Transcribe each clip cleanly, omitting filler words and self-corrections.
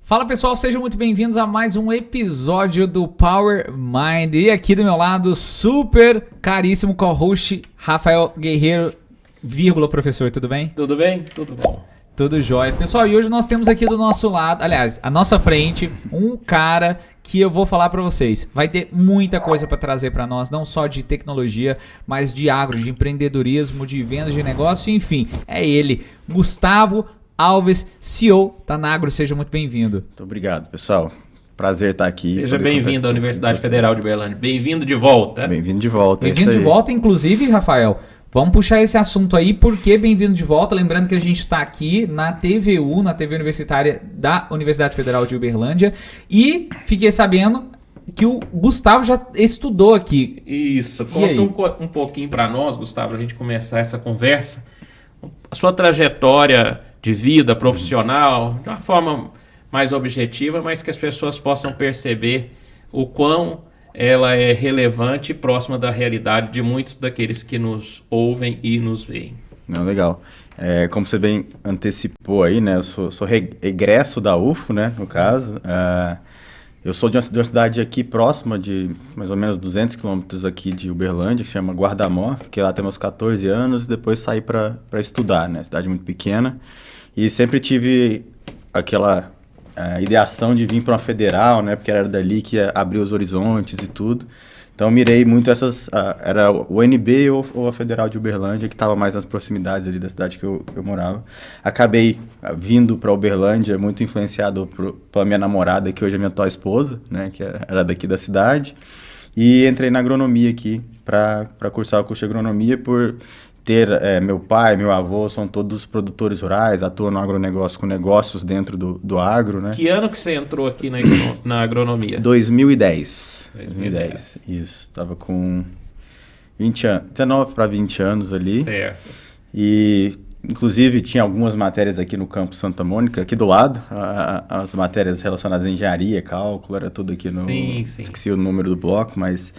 Fala pessoal, sejam muito bem-vindos a mais um episódio do Power Mind. E aqui do meu lado, super caríssimo co-host Rafael Guerreiro, professor, tudo bem? Tudo bem? Tudo bom. Tudo jóia. Pessoal, e hoje nós temos aqui do nosso lado, aliás, à nossa frente, um cara que eu vou falar pra vocês. Vai ter muita coisa pra trazer pra nós, não só de tecnologia, mas de agro, de empreendedorismo, de vendas de negócio, enfim. É ele, Gustavo Alves, CEO da Nagro. Seja muito bem-vindo. Muito obrigado, pessoal. Prazer estar aqui. Seja bem-vindo à Universidade Federal de Uberlândia. Bem-vindo de volta. Bem-vindo de volta. Bem-vindo de volta, inclusive, Rafael. Vamos puxar esse assunto aí, porque bem-vindo de volta. Lembrando que a gente está aqui na TVU, na TV Universitária da Universidade Federal de Uberlândia. E fiquei sabendo que o Gustavo já estudou aqui. Isso. Conta um pouquinho para nós, Gustavo, para a gente começar essa conversa. A sua trajetória de vida profissional, de uma forma mais objetiva, mas que as pessoas possam perceber o quão ela é relevante e próxima da realidade de muitos daqueles que nos ouvem e nos veem. Não, legal. Como você bem antecipou aí, né? Eu sou egresso da UFO, né? No caso. Eu sou de uma cidade aqui próxima de mais ou menos 200 quilômetros aqui de Uberlândia, que chama Guarda-Mó. Fiquei lá até meus 14 anos e depois saí para estudar, né? Cidade muito pequena. E sempre tive aquela ideação de vir para uma federal, né? Porque era dali que ia abrir os horizontes e tudo. Então, mirei muito era o UNB ou a Federal de Uberlândia, que estava mais nas proximidades ali da cidade que eu morava. Acabei vindo para Uberlândia, muito influenciado pela minha namorada, que hoje é minha atual esposa, né? Que era daqui da cidade. E entrei na agronomia aqui, para cursar o curso de agronomia, por ter meu pai, meu avô, são todos produtores rurais, atuam no agronegócio, com negócios dentro do agro, né? Que ano que você entrou aqui na agronomia? 2010. Isso. Estava com 20 anos, 19 para 20 anos ali. Certo. E, inclusive, tinha algumas matérias aqui no campus Santa Mônica, aqui do lado, as matérias relacionadas à engenharia, cálculo, era tudo aqui no... Sim. Esqueci o número do bloco, mas...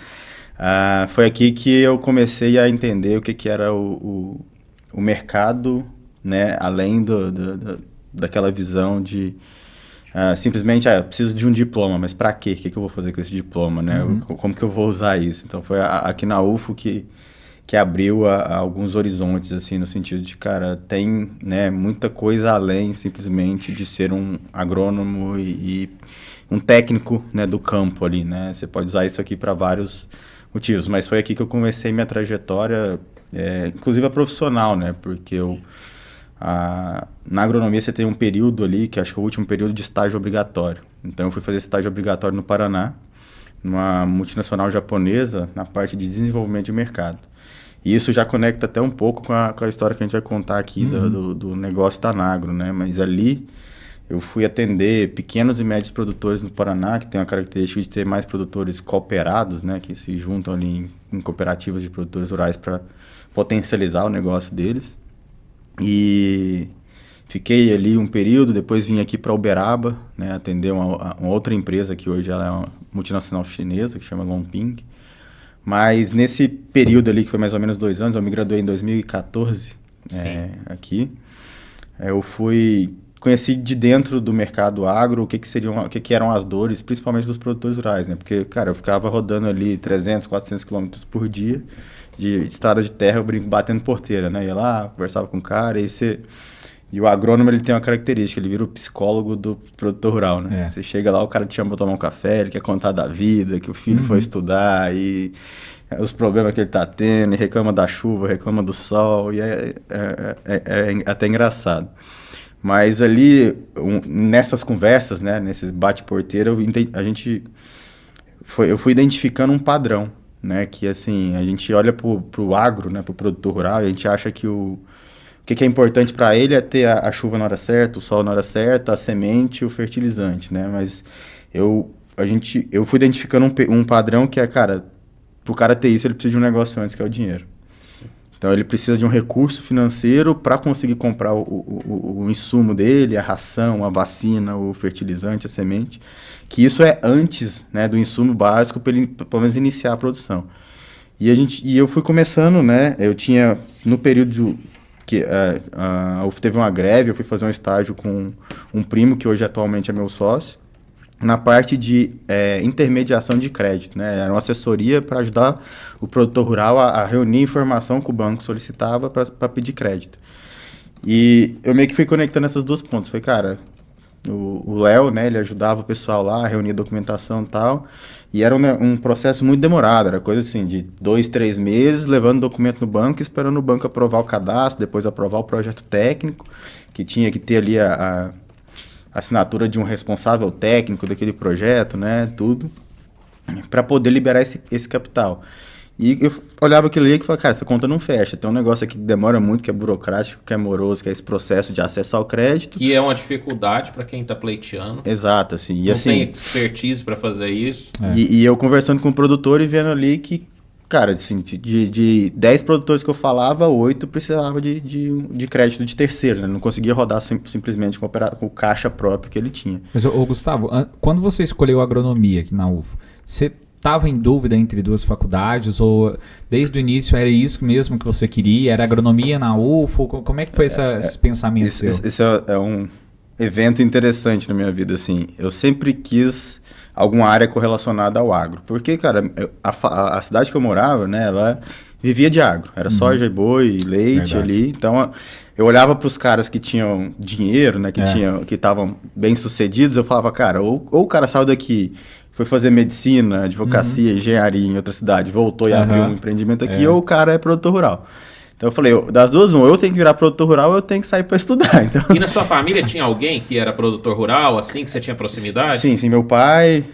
foi aqui que eu comecei a entender o que era o mercado, né? Além daquela visão de simplesmente, eu preciso de um diploma, mas para quê? O que eu vou fazer com esse diploma, né? Como que eu vou usar isso? Então foi aqui na UFO que abriu alguns horizontes, assim, no sentido de, cara, tem, né, muita coisa além simplesmente de ser um agrônomo e um técnico, né, do campo ali, né? Você pode usar isso aqui para vários motivos, mas foi aqui que eu comecei minha trajetória, inclusive a profissional, né? Porque na agronomia você tem um período ali, que acho que é o último período de estágio obrigatório. Então eu fui fazer estágio obrigatório no Paraná, numa multinacional japonesa, na parte de desenvolvimento de mercado. E isso já conecta até um pouco com a história que a gente vai contar aqui do negócio da Nagro, né? Mas ali eu fui atender pequenos e médios produtores no Paraná, que tem a característica de ter mais produtores cooperados, né? Que se juntam ali em cooperativas de produtores rurais para potencializar o negócio deles. E fiquei ali um período, depois vim aqui para Uberaba, né? Atender uma outra empresa que hoje ela é uma multinacional chinesa, que chama Longping. Mas nesse período ali, que foi mais ou menos 2 anos, eu me graduei em 2014 aqui. Eu conheci de dentro do mercado agro o que eram as dores, principalmente dos produtores rurais, né? Porque, cara, eu ficava rodando ali 300, 400 quilômetros por dia de estrada de terra, eu brinco, batendo porteira, né? Ia lá, conversava com o cara, e o agrônomo, ele tem uma característica, ele vira o psicólogo do produtor rural, né? Você chega lá, o cara te chama pra tomar um café, ele quer contar da vida, que o filho foi estudar, e os problemas que ele tá tendo, e reclama da chuva, reclama do sol, e é até engraçado. Mas ali, nessas conversas, né, nesses bate-porteira, eu fui identificando um padrão, né, que assim, a gente olha pro agro, né, pro produtor rural, e a gente acha que o que é importante para ele é ter a chuva na hora certa, o sol na hora certa, a semente e o fertilizante, né, mas eu fui identificando um padrão que é, cara, pro cara ter isso, ele precisa de um negócio antes, que é o dinheiro. Então, ele precisa de um recurso financeiro para conseguir comprar o insumo dele, a ração, a vacina, o fertilizante, a semente, que isso é antes, né, do insumo básico para ele, pelo menos, iniciar a produção. E eu fui começando, né, eu tinha, no período porque a UF teve uma greve, eu fui fazer um estágio com um primo que hoje atualmente é meu sócio, na parte de intermediação de crédito, né? Era uma assessoria para ajudar o produtor rural a reunir informação que o banco solicitava para pedir crédito. E eu meio que fui conectando essas duas pontas. Foi, cara, o Léo, né, ele ajudava o pessoal lá a reunir documentação e tal, e era um processo muito demorado, era coisa assim, de 2, 3 meses, levando documento no banco, esperando o banco aprovar o cadastro, depois aprovar o projeto técnico, que tinha que ter ali a assinatura de um responsável técnico daquele projeto, né, tudo, para poder liberar esse capital. E eu olhava aquilo ali e falava, cara, essa conta não fecha, tem um negócio aqui que demora muito, que é burocrático, que é moroso, que é esse processo de acesso ao crédito. Que é uma dificuldade para quem está pleiteando. Exato, assim. E não assim, tem expertise para fazer isso. E eu conversando com o produtor e vendo ali que, cara, assim, de 10 produtores que eu falava, 8 precisava de crédito de terceiro, né? Não conseguia rodar simplesmente com o caixa próprio que ele tinha. Mas, Gustavo, quando você escolheu agronomia aqui na UFO, você estava em dúvida entre duas faculdades ou desde o início era isso mesmo que você queria? Era agronomia na UFO? Como é que foi esse pensamento seu? Esse é um evento interessante na minha vida, assim. Eu sempre quis alguma área correlacionada ao agro. Porque, cara, a cidade que eu morava, né, ela vivia de agro. Era soja, boi, leite. Verdade. Ali. Então, eu olhava para os caras que tinham dinheiro, né, que estavam bem-sucedidos, eu falava, cara, ou o cara saiu daqui, foi fazer medicina, advocacia, engenharia em outra cidade, voltou e abriu um empreendimento aqui, ou o cara é produtor rural. Então eu falei, das duas, eu tenho que virar produtor rural, eu tenho que sair para estudar. Então... E na sua família tinha alguém que era produtor rural, assim, que você tinha proximidade? Sim, meu pai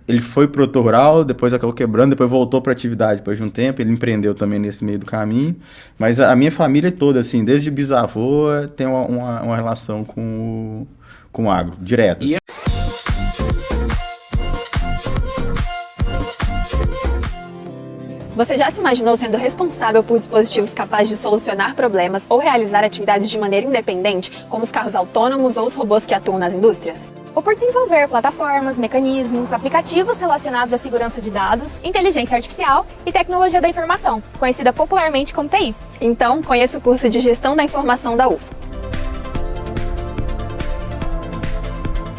ele foi produtor rural, depois acabou quebrando, depois voltou para atividade depois de um tempo, ele empreendeu também nesse meio do caminho, mas a minha família toda, assim, desde bisavô, tem uma relação com o agro, direto. Assim. Você já se imaginou sendo responsável por dispositivos capazes de solucionar problemas ou realizar atividades de maneira independente, como os carros autônomos ou os robôs que atuam nas indústrias? Ou por desenvolver plataformas, mecanismos, aplicativos relacionados à segurança de dados, inteligência artificial e tecnologia da informação, conhecida popularmente como TI. Então, conheça o curso de Gestão da Informação da UFO.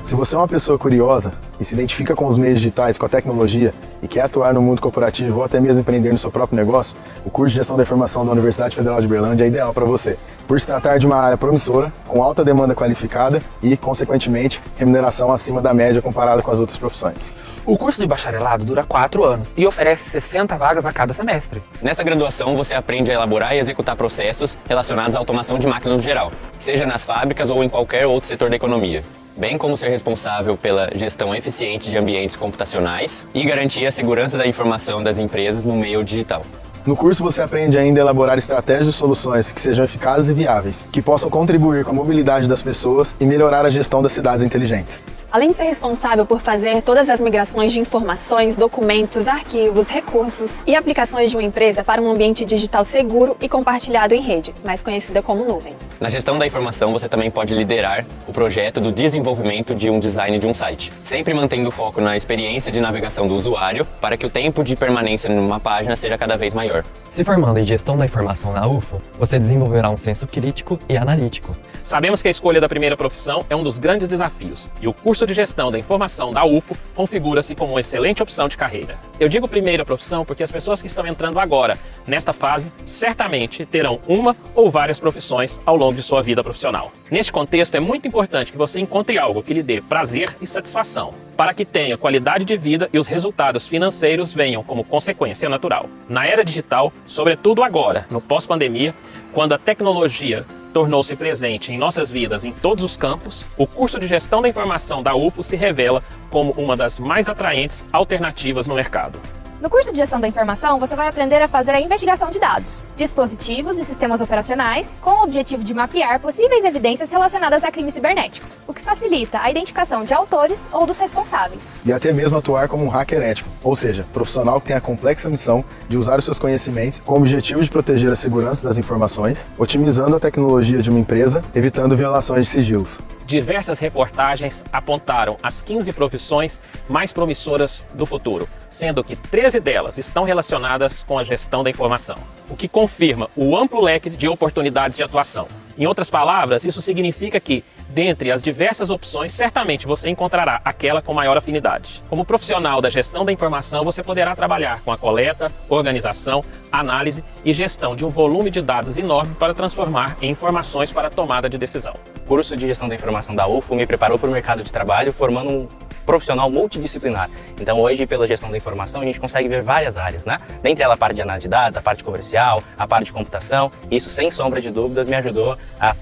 Se você é uma pessoa curiosa e se identifica com os meios digitais, com a tecnologia e quer atuar no mundo corporativo ou até mesmo empreender no seu próprio negócio, o curso de Gestão da Informação da Universidade Federal de Uberlândia é ideal para você, por se tratar de uma área promissora, com alta demanda qualificada e, consequentemente, remuneração acima da média comparada com as outras profissões. O curso de bacharelado dura 4 anos e oferece 60 vagas a cada semestre. Nessa graduação, você aprende a elaborar e executar processos relacionados à automação de máquinas no geral, seja nas fábricas ou em qualquer outro setor da economia, bem como ser responsável pela gestão eficiente de ambientes computacionais e garantir a segurança da informação das empresas no meio digital. No curso você aprende ainda a elaborar estratégias e soluções que sejam eficazes e viáveis, que possam contribuir com a mobilidade das pessoas e melhorar a gestão das cidades inteligentes. Além de ser responsável por fazer todas as migrações de informações, documentos, arquivos, recursos e aplicações de uma empresa para um ambiente digital seguro e compartilhado em rede, mais conhecida como nuvem. Na gestão da informação, você também pode liderar o projeto do desenvolvimento de um design de um site, sempre mantendo foco na experiência de navegação do usuário para que o tempo de permanência numa página seja cada vez maior. Se formando em gestão da informação na UFO, você desenvolverá um senso crítico e analítico. Sabemos que a escolha da primeira profissão é um dos grandes desafios, e o curso de Gestão da Informação da UFO configura-se como uma excelente opção de carreira. Eu digo primeira profissão porque as pessoas que estão entrando agora, nesta fase, certamente terão uma ou várias profissões ao longo de sua vida profissional. Neste contexto, é muito importante que você encontre algo que lhe dê prazer e satisfação, para que tenha qualidade de vida e os resultados financeiros venham como consequência natural. Na era digital, sobretudo agora, no pós-pandemia, quando a tecnologia tornou-se presente em nossas vidas em todos os campos, o curso de Gestão da Informação da UFO se revela como uma das mais atraentes alternativas no mercado. No curso de Gestão da Informação, você vai aprender a fazer a investigação de dados, dispositivos e sistemas operacionais, com o objetivo de mapear possíveis evidências relacionadas a crimes cibernéticos, o que facilita a identificação de autores ou dos responsáveis. E até mesmo atuar como um hacker ético, ou seja, profissional que tem a complexa missão de usar os seus conhecimentos com o objetivo de proteger a segurança das informações, otimizando a tecnologia de uma empresa, evitando violações de sigilos. diversas reportagens apontaram as 15 profissões mais promissoras do futuro, sendo que 13 delas estão relacionadas com a gestão da informação, o que confirma o amplo leque de oportunidades de atuação. Em outras palavras, isso significa que, dentre as diversas opções, certamente você encontrará aquela com maior afinidade. Como profissional da gestão da informação, você poderá trabalhar com a coleta, organização, análise e gestão de um volume de dados enorme para transformar em informações para a tomada de decisão. O curso de gestão da informação da UFO me preparou para o mercado de trabalho, formando um profissional multidisciplinar. Então hoje, pela gestão da informação, a gente consegue ver várias áreas, né? Dentre ela a parte de análise de dados, a parte comercial, a parte de computação. Isso, sem sombra de dúvidas, me ajudou a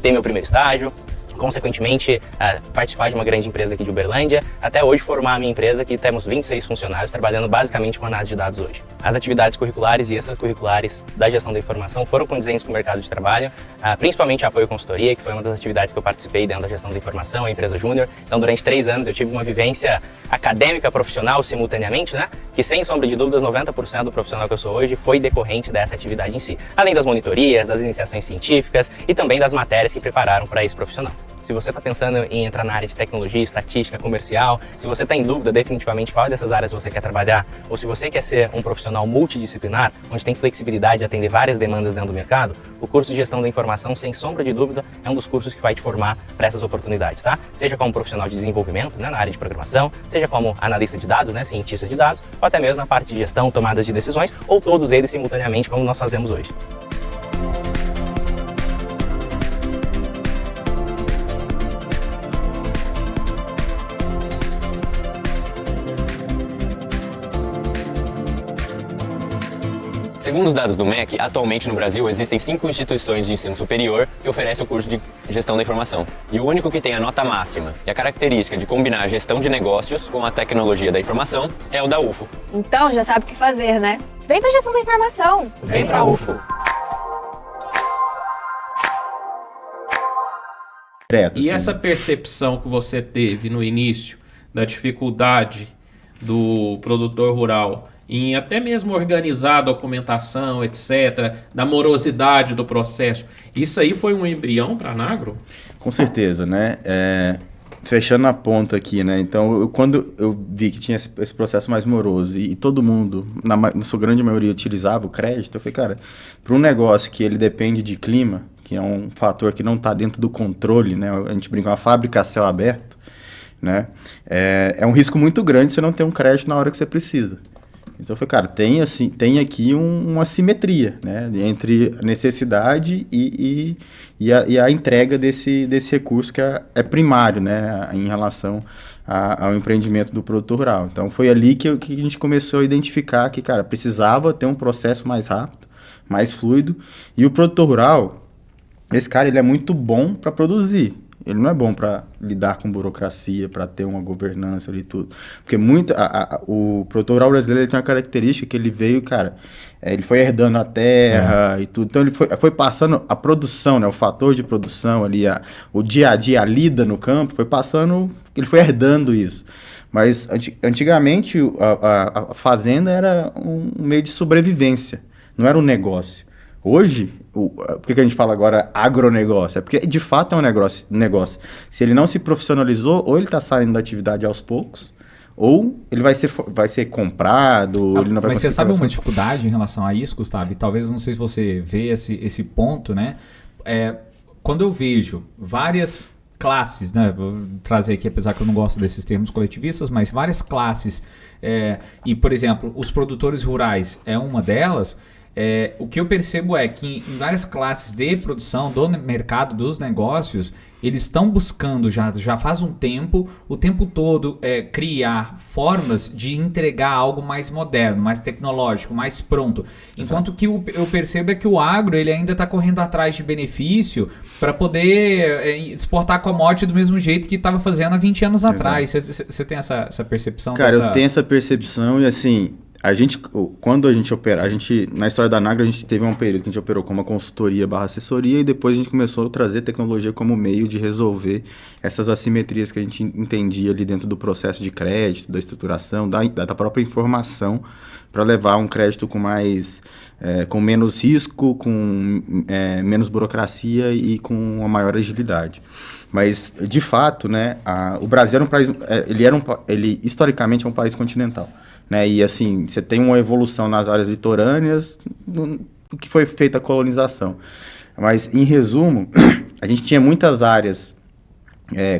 ter meu primeiro estágio, consequentemente participar de uma grande empresa aqui de Uberlândia, até hoje formar a minha empresa, que temos 26 funcionários trabalhando basicamente com análise de dados hoje. As atividades curriculares e extracurriculares da gestão da informação foram condizentes com o mercado de trabalho, principalmente a apoio à consultoria, que foi uma das atividades que eu participei dentro da gestão da informação, a empresa júnior. Então, durante 3 anos eu tive uma vivência acadêmica profissional simultaneamente, né? Que sem sombra de dúvidas 90% do profissional que eu sou hoje foi decorrente dessa atividade em si, além das monitorias, das iniciações científicas e também das matérias que prepararam para esse profissional. Se você está pensando em entrar na área de tecnologia, estatística, comercial, se você está em dúvida definitivamente qual dessas áreas você quer trabalhar, ou se você quer ser um profissional multidisciplinar, onde tem flexibilidade de atender várias demandas dentro do mercado, o curso de gestão da informação, sem sombra de dúvida, é um dos cursos que vai te formar para essas oportunidades, tá? Seja como profissional de desenvolvimento, né, na área de programação, seja como analista de dados, né, cientista de dados, ou até mesmo na parte de gestão, tomadas de decisões, ou todos eles simultaneamente, como nós fazemos hoje. Segundo os dados do MEC, atualmente no Brasil existem 5 instituições de ensino superior que oferecem o curso de gestão da informação. E o único que tem a nota máxima e a característica de combinar a gestão de negócios com a tecnologia da informação é o da UFO. Então já sabe o que fazer, né? Vem pra gestão da informação! Vem pra UFO! E essa percepção que você teve no início da dificuldade do produtor rural em até mesmo organizar a documentação, etc., da morosidade do processo, isso aí foi um embrião para a Nagro? Com certeza, né? Fechando a ponta aqui, né? Então, quando eu vi que tinha esse processo mais moroso e todo mundo, na sua grande maioria, utilizava o crédito, eu falei, cara, para um negócio que ele depende de clima, que é um fator que não está dentro do controle, né? A gente brinca, uma fábrica a céu aberto, né? É um risco muito grande você não ter um crédito na hora que você precisa. Então, eu falei, cara, tem aqui uma simetria, né, entre a necessidade e a entrega desse recurso que é primário, né, em relação ao empreendimento do produtor rural. Então, foi ali que a gente começou a identificar que, cara, precisava ter um processo mais rápido, mais fluido, e o produtor rural, esse cara, ele é muito bom para produzir. Ele não é bom para lidar com burocracia, para ter uma governança ali e tudo. Porque o produtor rural brasileiro ele tem uma característica que ele veio, cara, ele foi herdando a terra e tudo. Então ele foi passando a produção, né, o fator de produção ali, o dia a dia, a lida no campo, foi passando, ele foi herdando isso. Mas antigamente a fazenda era um meio de sobrevivência, não era um negócio. Hoje, por que a gente fala agora agronegócio? É porque, de fato, é um negócio. Se ele não se profissionalizou, ou ele está saindo da atividade aos poucos, ou ele vai ser comprado, ele não vai. Mas você sabe uma dificuldade em relação a isso, Gustavo? E talvez, não sei se você vê esse ponto, né? Quando eu vejo várias classes, né? Vou trazer aqui, apesar que eu não gosto desses termos coletivistas, mas várias classes, e, por exemplo, os produtores rurais é uma delas. O que eu percebo é que em várias classes de produção do mercado dos negócios, eles estão buscando já faz um tempo, o tempo todo, criar formas de entregar algo mais moderno, mais tecnológico, mais pronto. Enquanto que eu percebo é que o agro ele ainda está correndo atrás de benefício para poder exportar commodity do mesmo jeito que estava fazendo há 20 anos atrás. Você tem essa percepção? Cara, eu tenho essa percepção e assim... Quando a gente opera, na história da Nagro, a gente teve um período que a gente operou como uma consultoria / assessoria e depois a gente começou a trazer tecnologia como meio de resolver essas assimetrias que a gente entendia ali dentro do processo de crédito, da estruturação, da própria informação, para levar um crédito com menos risco, com menos burocracia e com uma maior agilidade. Mas, de fato, né, o Brasil era um país, ele historicamente é um país continental, né, e assim, você tem uma evolução nas áreas litorâneas do que foi feita a colonização. Mas, em resumo, a gente tinha muitas áreas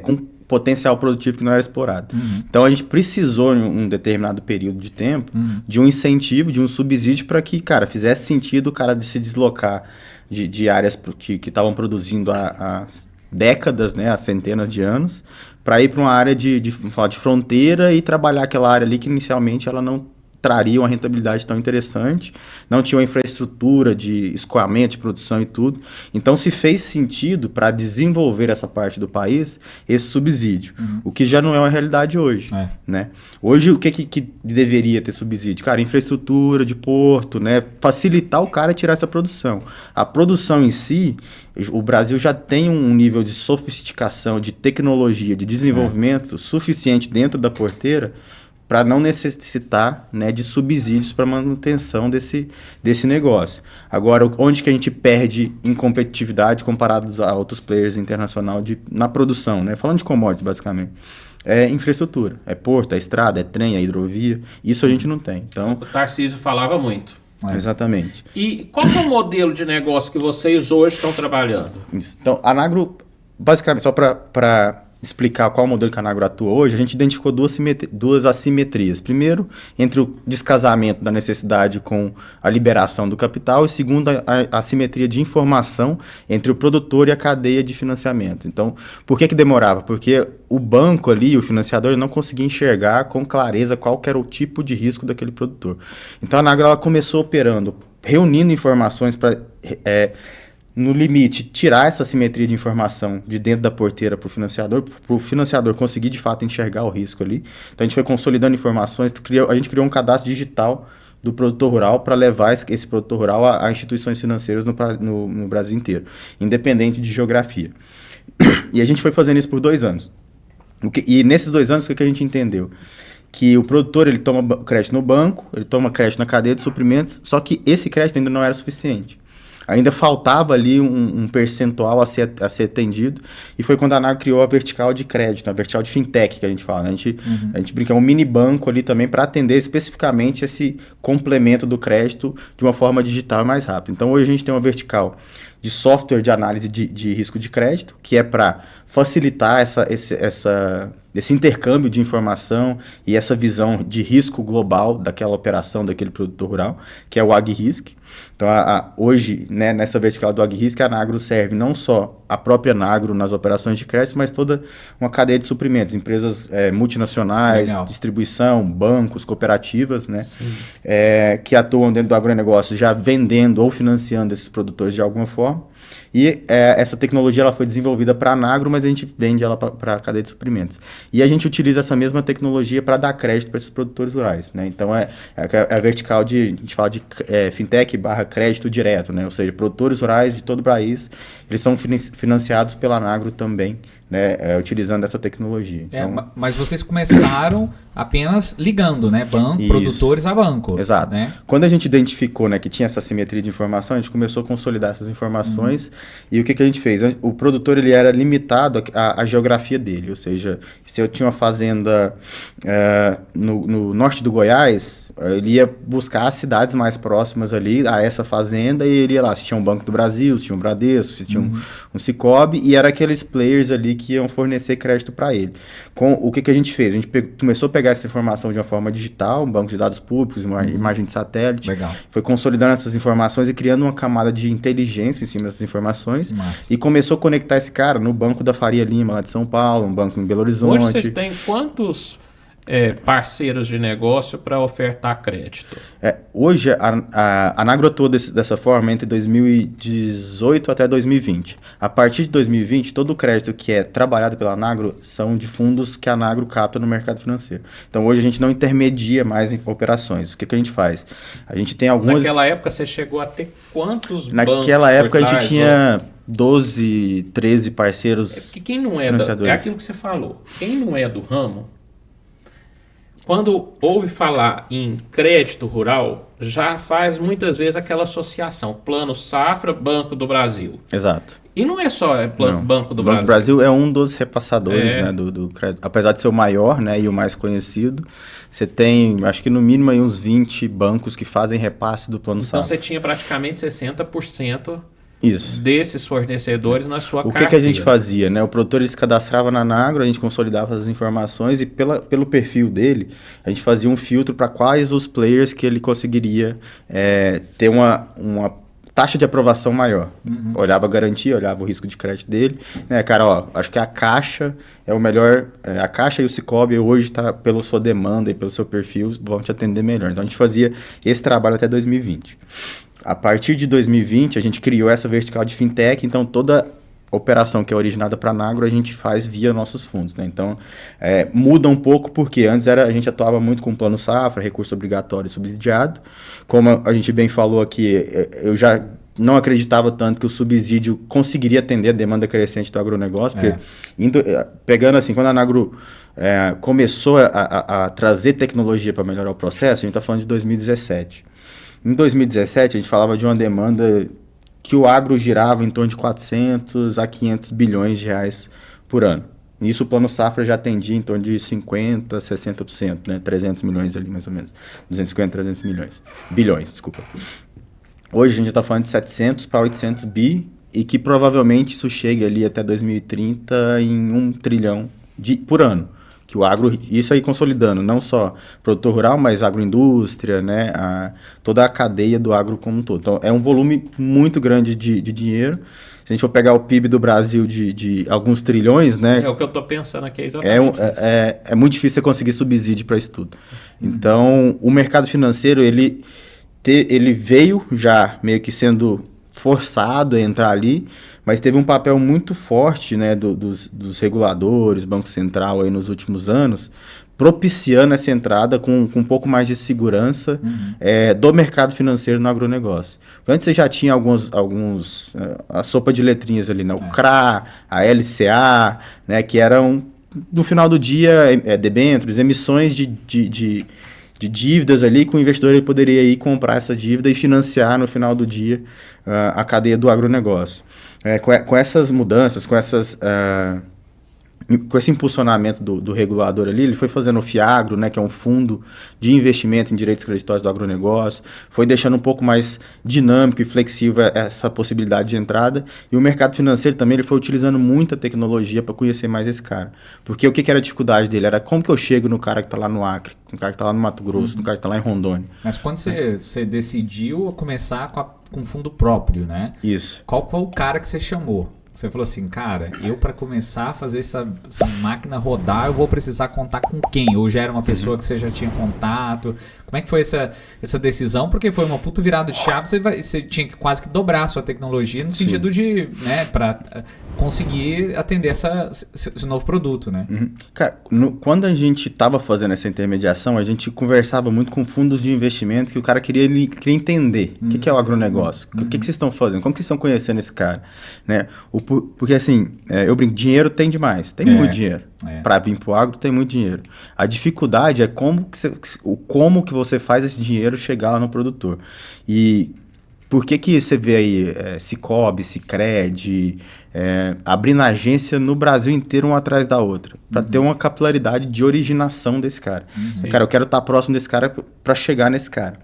com potencial produtivo que não era explorado. Então, a gente precisou, em um determinado período de tempo, de um incentivo, de um subsídio para que, cara, fizesse sentido o cara de se deslocar de áreas que estavam produzindo há décadas, né, há centenas de anos, para ir para uma área de fronteira e trabalhar aquela área ali que inicialmente ela não traria uma rentabilidade tão interessante, não tinha uma infraestrutura de escoamento, de produção e tudo. Então, se fez sentido para desenvolver essa parte do país, esse subsídio, o que já não é uma realidade hoje. Né? Hoje, o que deveria ter subsídio? Cara, infraestrutura de porto, né? Facilitar o cara tirar essa produção. A produção em si, o Brasil já tem um nível de sofisticação, de tecnologia, de desenvolvimento suficiente dentro da porteira para não necessitar, né, de subsídios para manutenção desse negócio. Agora, onde que a gente perde em competitividade comparado a outros players internacionais na produção, né? Falando de commodities, basicamente. É infraestrutura, é porto, é estrada, é trem, é hidrovia. Isso a gente não tem. Então, o Tarcísio falava muito. Exatamente. E qual é o modelo de negócio que vocês hoje estão trabalhando? Isso. Então, a Nagro, basicamente, só para explicar qual modelo que a Nagro atua hoje, a gente identificou duas assimetrias. Primeiro, entre o descasamento da necessidade com a liberação do capital, e segundo, a assimetria de informação entre o produtor e a cadeia de financiamento. Então, por que demorava? Porque o banco ali, o financiador, não conseguia enxergar com clareza qual que era o tipo de risco daquele produtor. Então, a Nagro ela começou operando, reunindo informações para no limite, tirar essa simetria de informação de dentro da porteira para o financiador conseguir de fato enxergar o risco ali. Então a gente foi consolidando informações, a gente criou um cadastro digital do produtor rural para levar esse produtor rural a instituições financeiras no Brasil inteiro, independente de geografia. E a gente foi fazendo isso por 2 anos. E nesses 2 anos, o que a gente entendeu? Que o produtor ele toma crédito no banco, ele toma crédito na cadeia de suprimentos, só que esse crédito ainda não era suficiente. Ainda faltava ali um percentual a ser atendido, e foi quando a Nagro criou a vertical de crédito, a vertical de fintech que a gente fala. Né? A gente brinca, é um mini banco ali também para atender especificamente esse complemento do crédito de uma forma digital e mais rápida. Então hoje a gente tem uma vertical de software de análise de risco de crédito, que é para facilitar esse intercâmbio de informação e essa visão de risco global daquela operação, daquele produtor rural, que é o AgRisk. Então, hoje, né, nessa vertical do AgRisk, a Nagro serve não só a própria Nagro nas operações de crédito, mas toda uma cadeia de suprimentos, empresas multinacionais, distribuição, bancos, cooperativas, né, que atuam dentro do agronegócio, já vendendo ou financiando esses produtores de alguma forma. E essa tecnologia ela foi desenvolvida para a Nagro, mas a gente vende ela para a cadeia de suprimentos. E a gente utiliza essa mesma tecnologia para dar crédito para esses produtores rurais. Né? então é a vertical a gente fala de fintech / crédito direto, né? Ou seja, produtores rurais de todo o país, eles são financiados pela Nagro também, né? Utilizando essa tecnologia. Então, mas vocês começaram apenas ligando, né? Produtores a banco. Exato. Né? Quando a gente identificou, né, que tinha essa simetria de informação, a gente começou a consolidar essas informações. E o que a gente fez? O produtor ele era limitado à geografia dele, ou seja, se eu tinha uma fazenda no norte do Goiás, ele ia buscar as cidades mais próximas ali a essa fazenda, e ele ia lá, se tinha um Banco do Brasil, se tinha um Bradesco, se tinha um Sicoob, e era aqueles players ali que iam fornecer crédito para ele. O que a gente fez? A gente começou a pegar essa informação de uma forma digital, um banco de dados públicos, uma imagem de satélite. Legal. Foi consolidando essas informações e criando uma camada de inteligência em cima dessas informações. Massa. E começou a conectar esse cara no Banco da Faria Lima, lá de São Paulo, um banco em Belo Horizonte. Hoje vocês têm quantos parceiros de negócio para ofertar crédito? Hoje a Nagro atuou dessa forma entre 2018 até 2020. A partir de 2020, todo o crédito que é trabalhado pela Nagro são de fundos que a Nagro capta no mercado financeiro. Então hoje a gente não intermedia mais em operações. O que a gente faz? A gente tem algumas... Naquela época você chegou a ter quantos bancos? Naquela época a gente tinha 12, 13 parceiros. Quem não é aquilo que você falou. Quem não é do ramo, quando ouve falar em crédito rural, já faz muitas vezes aquela associação, Plano Safra, Banco do Brasil. Exato. E não é só Não. Banco do O Banco do Brasil. Brasil é um dos repassadores, É. né, do crédito. Apesar de ser o maior, né, e o mais conhecido, você tem, acho que no mínimo aí uns 20 bancos que fazem repasse do Plano Então Safra. você tinha praticamente 60% Isso. desses fornecedores na sua O carteira. que a gente fazia, né? O produtor ele se cadastrava na Nagro, a gente consolidava as informações e pelo perfil dele, a gente fazia um filtro para quais os players que ele conseguiria ter uma taxa de aprovação maior. Olhava a garantia, olhava o risco de crédito dele, né, cara, ó, acho que a Caixa é o melhor, a Caixa e o Sicoob hoje tá pela sua demanda e pelo seu perfil, vão te atender melhor. Então a gente fazia esse trabalho até 2020. A partir de 2020, a gente criou essa vertical de fintech, então toda operação que é originada para a Nagro, a gente faz via nossos fundos, né? Então, muda um pouco, porque antes a gente atuava muito com Plano Safra, recurso obrigatório e subsidiado. Como a gente bem falou aqui, eu já não acreditava tanto que o subsídio conseguiria atender a demanda crescente do agronegócio, porque, pegando assim, quando a Nagro começou a trazer tecnologia para melhorar o processo, a gente está falando de 2017. Em 2017, a gente falava de uma demanda que o agro girava em torno de 400 a 500 bilhões de reais por ano. Isso o Plano Safra já atendia em torno de 50%, 60%, né? 300 milhões ali, mais ou menos. 250, 300 milhões. Bilhões, desculpa. Hoje a gente está falando de 700 para 800 bi e que provavelmente isso chegue ali até 2030 em 1 trilhão por ano. Que o agro, isso aí consolidando, não só produtor rural, mas agroindústria, né, toda a cadeia do agro como um todo. Então, é um volume muito grande de dinheiro. Se a gente for pegar o PIB do Brasil de alguns trilhões, né? É o que eu estou pensando aqui, exatamente. É muito difícil você conseguir subsídio para isso tudo. Então, o mercado financeiro, ele veio já meio que sendo forçado a entrar ali, mas teve um papel muito forte, né, dos reguladores, Banco Central aí nos últimos anos, propiciando essa entrada com um pouco mais de segurança do mercado financeiro no agronegócio. Antes você já tinha a sopa de letrinhas ali, né, o CRA, a LCA, né, que eram, no final do dia, debêntures, emissões de dívidas ali, que o investidor ele poderia ir comprar essa dívida e financiar no final do dia a cadeia do agronegócio. Com essas mudanças, com esse impulsionamento do regulador ali, ele foi fazendo o FIAGRO, né, que é um fundo de investimento em direitos creditórios do agronegócio, foi deixando um pouco mais dinâmico e flexível essa possibilidade de entrada, e o mercado financeiro também ele foi utilizando muita tecnologia para conhecer mais esse cara. Porque o que era a dificuldade dele? Era como que eu chego no cara que está lá no Acre, no cara que está lá no Mato Grosso, no cara que está lá em Rondônia. Mas quando você decidiu começar com fundo próprio, né? Isso. Qual foi o cara que você chamou? Você falou assim, cara, eu para começar a fazer essa máquina rodar, eu vou precisar contar com quem? Ou já era uma pessoa que você já tinha contato? Como é que foi essa decisão? Porque foi uma puta virada de chave, você tinha que quase que dobrar a sua tecnologia no sentido de, né, para conseguir atender esse novo produto, né? Cara, quando a gente estava fazendo essa intermediação, a gente conversava muito com fundos de investimento que o cara queria entender o que é o agronegócio, o que vocês estão fazendo, como que vocês estão conhecendo esse cara, né? Porque assim, eu brinco, dinheiro tem demais, tem muito dinheiro. Para vir pro agro tem muito dinheiro. A dificuldade é como que você faz esse dinheiro chegar lá no produtor. E por que você vê aí Sicoob, Sicredi, abrindo agência no Brasil inteiro uma atrás da outra? Para ter uma capilaridade de originação desse cara. Cara, eu quero estar próximo desse cara para chegar nesse cara.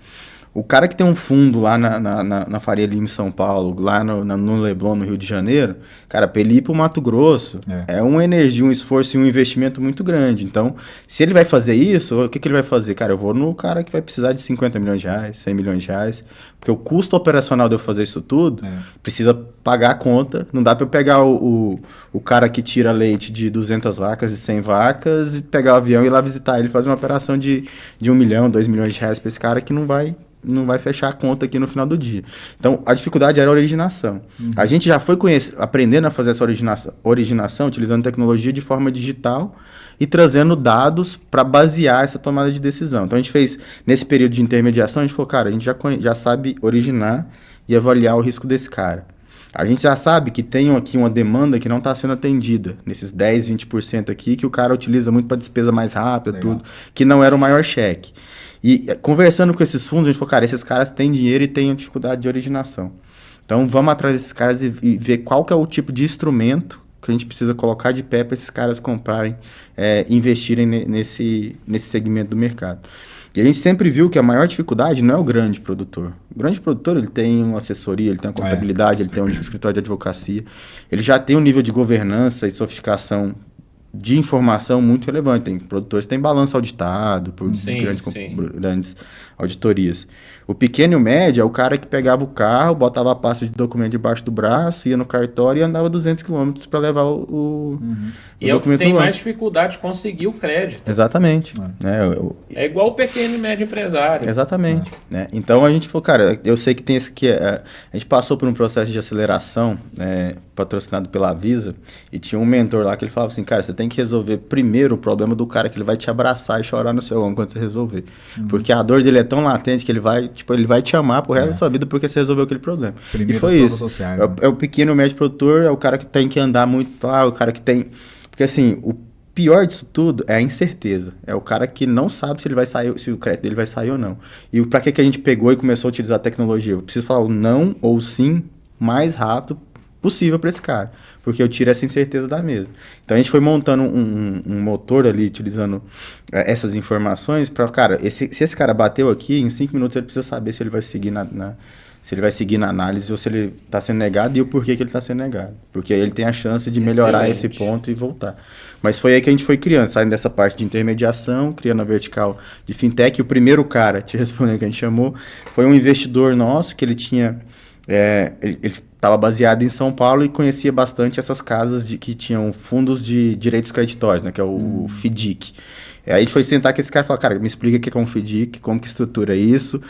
O cara que tem um fundo lá na Faria Lima, em São Paulo, lá no Leblon, no Rio de Janeiro, cara, para ele ir para o Mato Grosso, é uma energia, um esforço e um investimento muito grande. Então, se ele vai fazer isso, o que ele vai fazer? Cara, eu vou no cara que vai precisar de 50 milhões de reais, 100 milhões de reais, porque o custo operacional de eu fazer isso tudo precisa pagar a conta. Não dá para eu pegar o cara que tira leite de 200 vacas e 100 vacas e pegar o avião e ir lá visitar ele, fazer uma operação de 1 milhão, 2 milhões de reais para esse cara que não vai fechar a conta aqui no final do dia. Então, a dificuldade era a originação. A gente já foi aprendendo a fazer essa originação utilizando tecnologia de forma digital e trazendo dados para basear essa tomada de decisão. Então, a gente fez, nesse período de intermediação, a gente falou, cara, a gente já sabe originar e avaliar o risco desse cara. A gente já sabe que tem aqui uma demanda que não está sendo atendida, nesses 10, 20% aqui, que o cara utiliza muito para despesa mais rápida, tudo, que não era o maior cheque. E conversando com esses fundos, a gente falou, cara, esses caras têm dinheiro e têm dificuldade de originação. Então, vamos atrás desses caras e ver qual que é o tipo de instrumento que a gente precisa colocar de pé para esses caras comprarem, investirem nesse segmento do mercado. E a gente sempre viu que a maior dificuldade não é o grande produtor. O grande produtor, ele tem uma assessoria, ele tem uma contabilidade, ele tem um escritório de advocacia, ele já tem um nível de governança e sofisticação de informação muito relevante. Tem produtores que têm balanço auditado por grandes auditorias. O pequeno e o médio é o cara que pegava o carro, botava a pasta de documento debaixo do braço, ia no cartório e andava 200 km para levar o e é o que tem mais dificuldade de conseguir o crédito. Exatamente. É igual o pequeno e médio empresário. Exatamente. Né? Então a gente falou, cara, eu sei que tem esse que a gente passou por um processo de aceleração patrocinado pela Visa e tinha um mentor lá que ele falava assim, cara, você tem que resolver primeiro o problema do cara que ele vai te abraçar e chorar no seu ombro quando você resolver. Porque a dor dele é tão latente que ele vai te amar pro resto da sua vida porque você resolveu aquele problema. Primeiro e foi isso. Sociais, é o pequeno e médio produtor, é o cara que tem que andar muito lá, o cara que tem... Porque assim, o pior disso tudo é a incerteza. É o cara que não sabe se ele vai sair, se o crédito dele vai sair ou não. E pra que a gente pegou e começou a utilizar a tecnologia? Eu preciso falar o não ou sim mais rápido possível para esse cara, porque eu tiro essa incerteza da mesa. Então a gente foi montando um motor ali, utilizando essas informações para, cara, se esse cara bateu aqui, em 5 minutos ele precisa saber se ele vai seguir se ele vai seguir na análise ou se ele está sendo negado e o porquê que ele está sendo negado. Porque aí ele tem a chance de melhorar esse ponto e voltar. Mas foi aí que a gente foi criando, saindo dessa parte de intermediação, criando a vertical de fintech. O primeiro cara, te respondendo que a gente chamou, foi um investidor nosso que ele tinha... ele estava baseado em São Paulo e conhecia bastante essas casas que tinham fundos de direitos creditórios, né, que é o FDIC. Aí a gente foi sentar com esse cara e falar, cara, me explica o que é um FDIC, como que estrutura isso,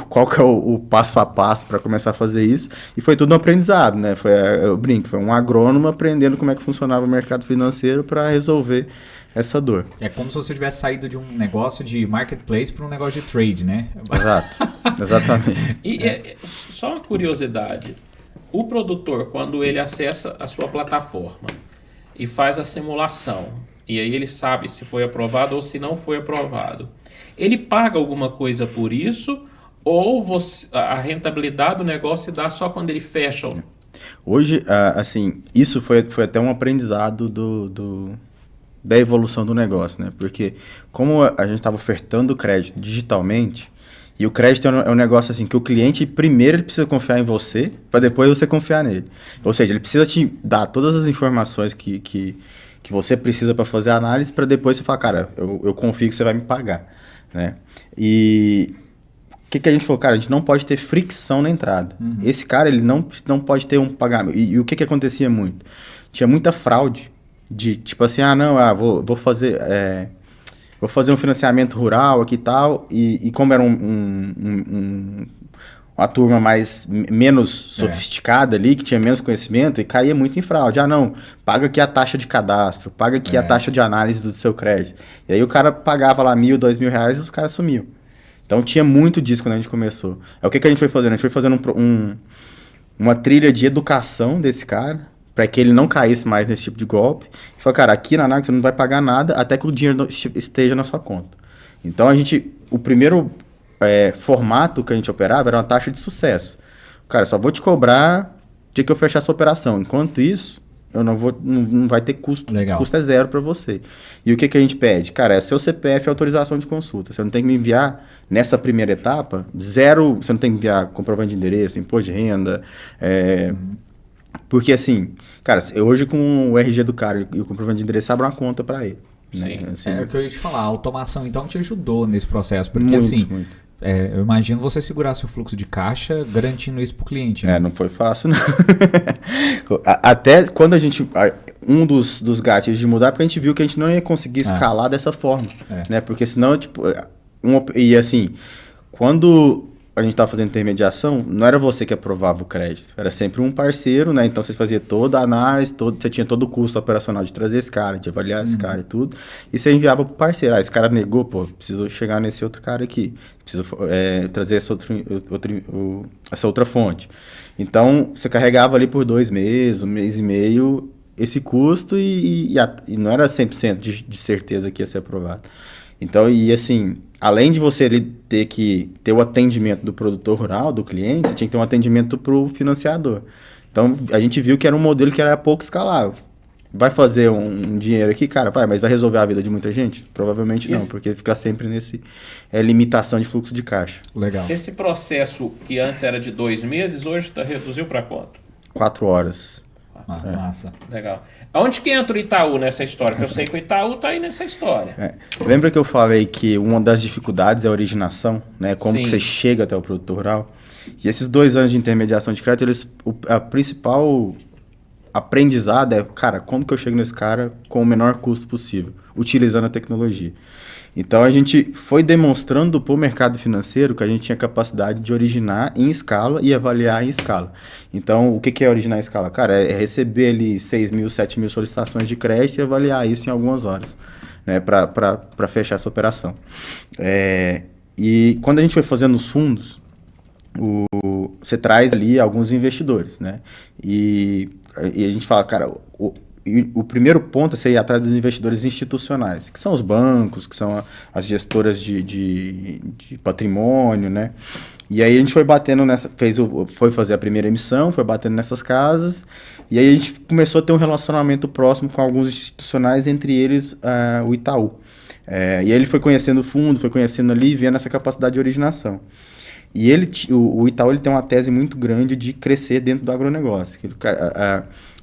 qual que é o passo a passo para começar a fazer isso. E foi tudo um aprendizado, né? Eu brinco, foi um agrônomo aprendendo como é que funcionava o mercado financeiro para resolver essa dor. É como se você tivesse saído de um negócio de marketplace para um negócio de trade, né? Exato, exatamente. E só uma curiosidade, o produtor, quando ele acessa a sua plataforma e faz a simulação, e aí ele sabe se foi aprovado ou se não foi aprovado, ele paga alguma coisa por isso ou a rentabilidade do negócio se dá só quando ele fecha? Hoje, assim, isso foi até um aprendizado da evolução do negócio, né? Porque como a gente estava ofertando crédito digitalmente, e o crédito é um negócio assim, que o cliente primeiro ele precisa confiar em você, para depois você confiar nele. Ou seja, ele precisa te dar todas as informações que você precisa para fazer a análise, para depois você falar, cara, eu confio que você vai me pagar, né? E o que a gente falou? Cara, a gente não pode ter fricção na entrada. Esse cara, ele não pode ter um pagamento. E o que acontecia muito? Tinha muita fraude de, tipo assim, vou fazer um financiamento rural aqui e tal, e como era uma turma menos sofisticada ali, que tinha menos conhecimento, e caía muito em fraude. Paga aqui a taxa de cadastro, paga aqui a taxa de análise do seu crédito. E aí o cara pagava lá R$1.000, R$2.000 e os caras sumiam. Então tinha muito disso quando a gente começou. O que a gente foi fazendo? A gente foi fazendo uma trilha de educação desse cara, para que ele não caísse mais nesse tipo de golpe. E falou, cara, aqui na Nago você não vai pagar nada até que o dinheiro esteja na sua conta. Então o primeiro formato que a gente operava era uma taxa de sucesso. Cara, só vou te cobrar o dia que eu fechar essa operação. Enquanto isso, eu não vai ter custo. Legal. O custo é zero para você. E o que a gente pede? Cara, é seu CPF e autorização de consulta. Você não tem que me enviar, nessa primeira etapa, zero. Você não tem que enviar comprovante de endereço, imposto de renda. Porque assim, cara, hoje com o RG do cara e o comprovante de endereço, abre uma conta para ele. Né? Assim, é o que eu ia te falar, a automação então te ajudou nesse processo. Porque muito. Eu imagino você segurar seu fluxo de caixa garantindo isso pro cliente. Né? Não foi fácil, não. Até quando a gente... Um dos gatilhos de mudar, porque a gente viu que a gente não ia conseguir escalar dessa forma. Né? Porque senão, e assim, quando a gente estava fazendo intermediação, não era você que aprovava o crédito. Era sempre um parceiro, né? Então você fazia toda a análise, você tinha todo o custo operacional de trazer esse cara, de avaliar esse cara e tudo. E você enviava pro parceiro. Esse cara negou, preciso chegar nesse outro cara aqui. Preciso trazer essa outra fonte. Então você carregava ali por 2 meses, 1 mês e meio, esse custo e não era 100% de certeza que ia ser aprovado. Então, e assim, além de você ali ter que ter o atendimento do produtor rural, do cliente, você tinha que ter um atendimento para o financiador. Então, a gente viu que era um modelo que era pouco escalável. Vai fazer um dinheiro aqui, cara, mas vai resolver a vida de muita gente? Provavelmente não, porque fica sempre nesse limitação de fluxo de caixa. Legal. Esse processo que antes era de 2 meses, hoje reduziu para quanto? 4 horas. Massa. Legal. Aonde que entra o Itaú nessa história? Porque eu sei que o Itaú tá aí nessa história. Lembra que eu falei que uma das dificuldades é a originação, né? Como que você chega até o produtor rural? E esses 2 anos de intermediação de crédito, a principal aprendizado é, cara, como que eu chego nesse cara com o menor custo possível, utilizando a tecnologia. Então, a gente foi demonstrando para o mercado financeiro que a gente tinha capacidade de originar em escala e avaliar em escala. Então, o que é originar em escala? Cara, é receber ali 6 mil, 7 mil solicitações de crédito e avaliar isso em algumas horas, né, para fechar essa operação. E quando a gente foi fazendo os fundos, você traz ali alguns investidores, né? E a gente fala, cara, o primeiro ponto é você ir atrás dos investidores institucionais, que são os bancos, que são as gestoras de patrimônio, né? E aí a gente foi batendo foi fazer a primeira emissão, foi batendo nessas casas, e aí a gente começou a ter um relacionamento próximo com alguns institucionais, entre eles o Itaú. E aí ele foi conhecendo o fundo, foi conhecendo ali, vendo essa capacidade de originação. E o Itaú ele tem uma tese muito grande de crescer dentro do agronegócio.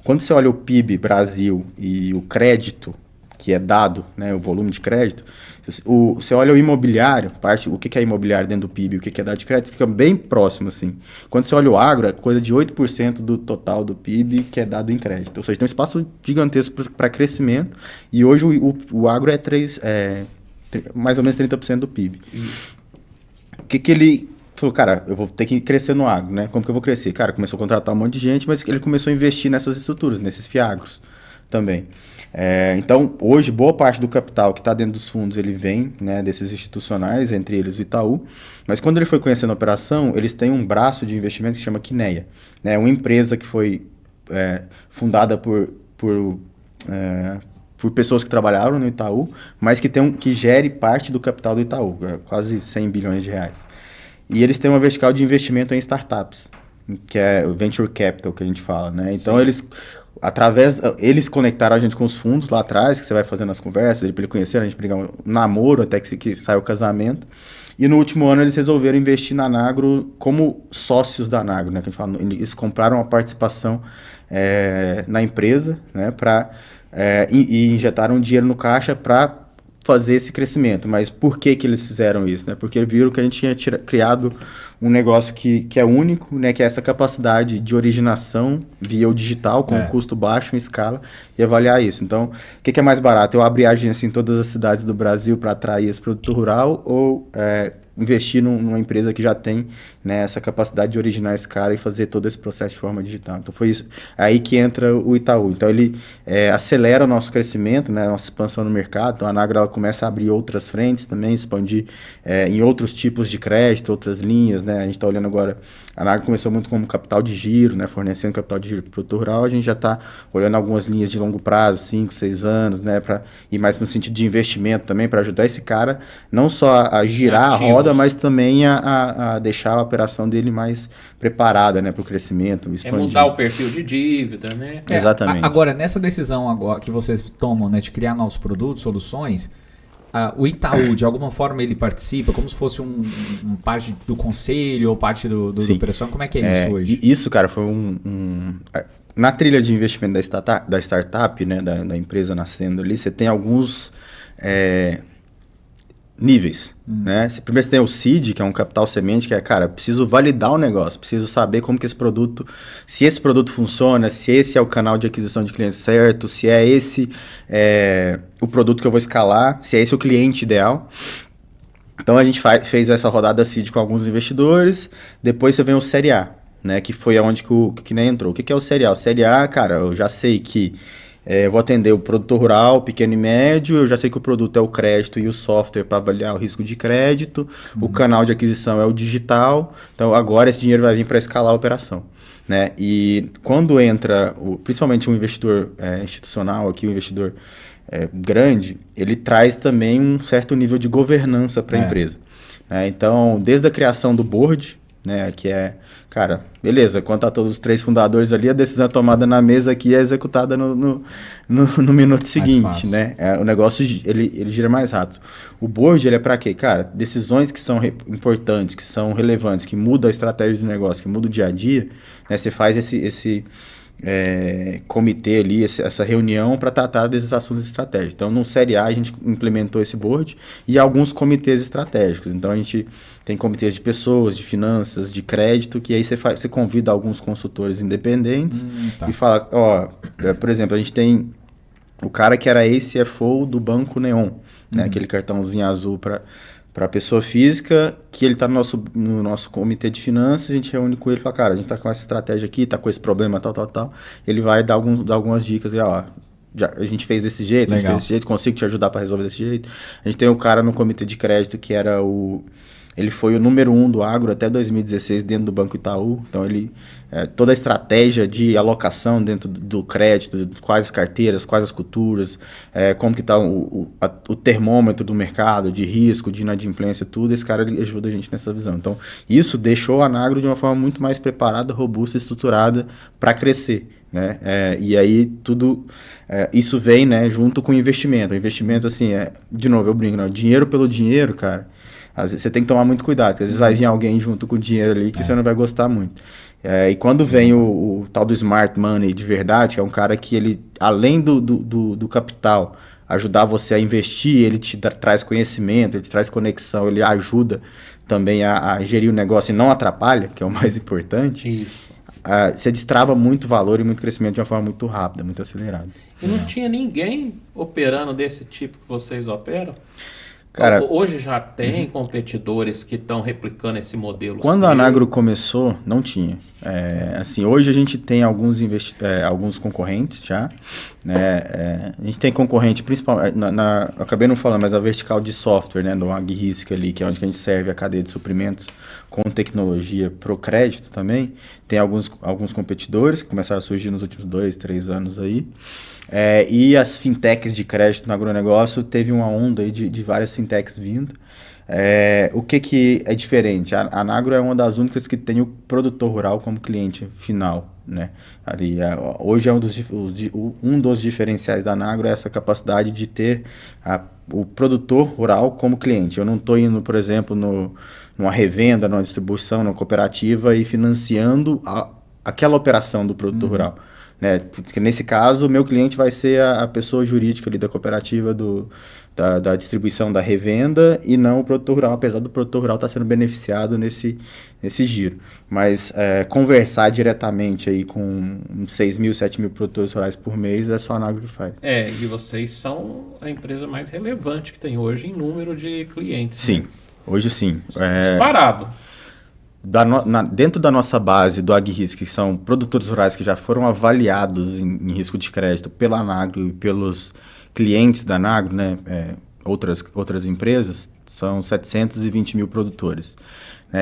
Quando você olha o PIB Brasil e o crédito que é dado, né, o volume de crédito, você olha o imobiliário, o que é imobiliário dentro do PIB, o que é dado de crédito, fica bem próximo, assim. Quando você olha o agro, é coisa de 8% do total do PIB que é dado em crédito. Ou seja, tem um espaço gigantesco para crescimento, e hoje o agro é mais ou menos 30% do PIB. O que ele falou, cara, eu vou ter que crescer no agro, né? Como que eu vou crescer? Cara, começou a contratar um monte de gente, mas ele começou a investir nessas estruturas, nesses fiagros também. Então, hoje, boa parte do capital que está dentro dos fundos, ele vem, né, desses institucionais, entre eles o Itaú, mas quando ele foi conhecendo a operação, eles têm um braço de investimento que se chama Quineia, né? Uma empresa que foi fundada por pessoas que trabalharam no Itaú, mas que gere parte do capital do Itaú, quase 100 bilhões de reais. E eles têm uma vertical de investimento em startups, que é o Venture Capital, que a gente fala, né? Então, eles conectaram a gente com os fundos lá atrás, que você vai fazendo as conversas, para ele conhecer, a gente brigar um namoro até que sai o casamento. E no último ano eles resolveram investir na Nagro como sócios da Nagro, né? Que a gente fala, eles compraram uma participação na empresa, né? E injetaram dinheiro no caixa para fazer esse crescimento. Mas por que eles fizeram isso, né? Porque viram que a gente tinha criado um negócio que é único, né? Que é essa capacidade de originação via o digital, com um custo baixo em escala, e avaliar isso. Então, o que é mais barato? Eu abrir agência em todas as cidades do Brasil para atrair esse produtor rural, ou investir numa empresa que já tem, né, essa capacidade de originar esse cara e fazer todo esse processo de forma digital? Então foi isso aí que entra o Itaú. Então ele acelera o nosso crescimento, né, nossa expansão no mercado. Então a Nagro ela começa a abrir outras frentes também, expandir em outros tipos de crédito, outras linhas, né? A gente está olhando agora, a Nagro começou muito como capital de giro, né, fornecendo capital de giro para o produtor rural. A gente já está olhando algumas linhas de longo prazo, 5, 6 anos, né, para ir mais no sentido de investimento também, para ajudar esse cara não só a girar a roda, mas também a deixar a operação dele mais preparada, né, para o crescimento, expandir. Mudar o perfil de dívida, né? Exatamente. Agora, nessa decisão agora que vocês tomam, né, de criar novos produtos, soluções, o Itaú, de alguma forma, ele participa como se fosse um parte do conselho ou parte do operação? Como é que é isso hoje? Isso, cara, foi na trilha de investimento da startup, né, da empresa nascendo ali, você tem alguns níveis, né? Primeiro você tem o seed, que é um capital semente, que cara, preciso validar o negócio, preciso saber como que se esse produto funciona, se esse é o canal de aquisição de clientes certo, se é esse o produto que eu vou escalar, se é esse o cliente ideal. Então a gente fez essa rodada seed com alguns investidores, depois você vem o Série A, né? Que foi aonde que nem entrou. O que é o Série A? O Série A, cara, eu já sei que eu vou atender o produtor rural, pequeno e médio, eu já sei que o produto é o crédito e o software para avaliar o risco de crédito, o canal de aquisição é o digital, então agora esse dinheiro vai vir para escalar a operação, né? E quando entra, principalmente um investidor institucional aqui, um investidor grande, ele traz também um certo nível de governança para a empresa. Então, desde a criação do board, né, que cara, beleza, quanto a todos os 3 fundadores ali, a decisão é tomada na mesa aqui e é executada no minuto seguinte, né? O negócio, ele gira mais rápido. O board, ele é para quê? Cara, decisões que são importantes, que são relevantes, que mudam a estratégia do negócio, que mudam o dia a dia, né? Você faz esse comitê ali, essa reunião para tratar desses assuntos estratégicos. Então, no Série A, a gente implementou esse board e alguns comitês estratégicos. Então, a gente tem comitês de pessoas, de finanças, de crédito, que aí você convida alguns consultores independentes e fala, por exemplo, a gente tem o cara que era ex-CFO do Banco Neon, né, aquele cartãozinho azul para pessoa física, que ele está no nosso comitê de finanças, a gente reúne com ele e fala, cara, a gente está com essa estratégia aqui, está com esse problema, tal. Ele vai dar algumas dicas, a gente fez desse jeito, consigo te ajudar para resolver desse jeito. A gente tem um cara no comitê de crédito que era ele foi o número 1 do agro até 2016 dentro do Banco Itaú. Então, toda a estratégia de alocação dentro do crédito, quais as carteiras, quais as culturas, como que está o termômetro do mercado, de risco, de inadimplência, tudo, esse cara ele ajuda a gente nessa visão. Então, isso deixou a Anagro de uma forma muito mais preparada, robusta, estruturada para crescer. Né? E aí tudo isso vem, né, junto com o investimento. O investimento, assim, de novo, eu brinco, dinheiro pelo dinheiro, cara. Às vezes você tem que tomar muito cuidado, porque às vezes vai vir alguém junto com o dinheiro ali que você não vai gostar muito. E quando vem o tal do smart money de verdade, que é um cara que ele, além do capital, ajudar você a investir, ele te traz conhecimento, ele te traz conexão, ele ajuda também a gerir o negócio e não atrapalha, que é o mais importante. Isso. Você destrava muito valor e muito crescimento de uma forma muito rápida, muito acelerada. E não tinha ninguém operando desse tipo que vocês operam? Cara, hoje já tem competidores que estão replicando esse modelo. Quando a Anagro começou, não tinha. Assim, hoje a gente tem alguns concorrentes já. Né? A gente tem concorrente principalmente, acabei não falando, mas a vertical de software, né, do AgRisk ali, que é onde a gente serve a cadeia de suprimentos com tecnologia pro crédito também. Tem alguns competidores que começaram a surgir nos últimos 2, 3 anos aí. E as fintechs de crédito no agronegócio, teve uma onda aí de várias fintechs vindo. O que é diferente? A Anagro é uma das únicas que tem o produtor rural como cliente final. Né? Ali, hoje um dos diferenciais da Anagro é essa capacidade de ter o produtor rural como cliente. Eu não estou indo, por exemplo, numa revenda, numa distribuição, numa cooperativa e financiando aquela operação do produtor rural. Né? Porque nesse caso, o meu cliente vai ser a pessoa jurídica ali da cooperativa da distribuição da revenda e não o produtor rural, apesar do produtor rural estar sendo beneficiado nesse giro. Mas conversar diretamente aí com 6 mil, 7 mil produtores rurais por mês é só a Anagro que faz. E vocês são a empresa mais relevante que tem hoje em número de clientes. Sim, né? Hoje sim. Disparado. Dentro da nossa base do AgRisk, que são produtores rurais que já foram avaliados em risco de crédito pela Anagro e pelos clientes da Anagro, né, outras empresas, são 720 mil produtores.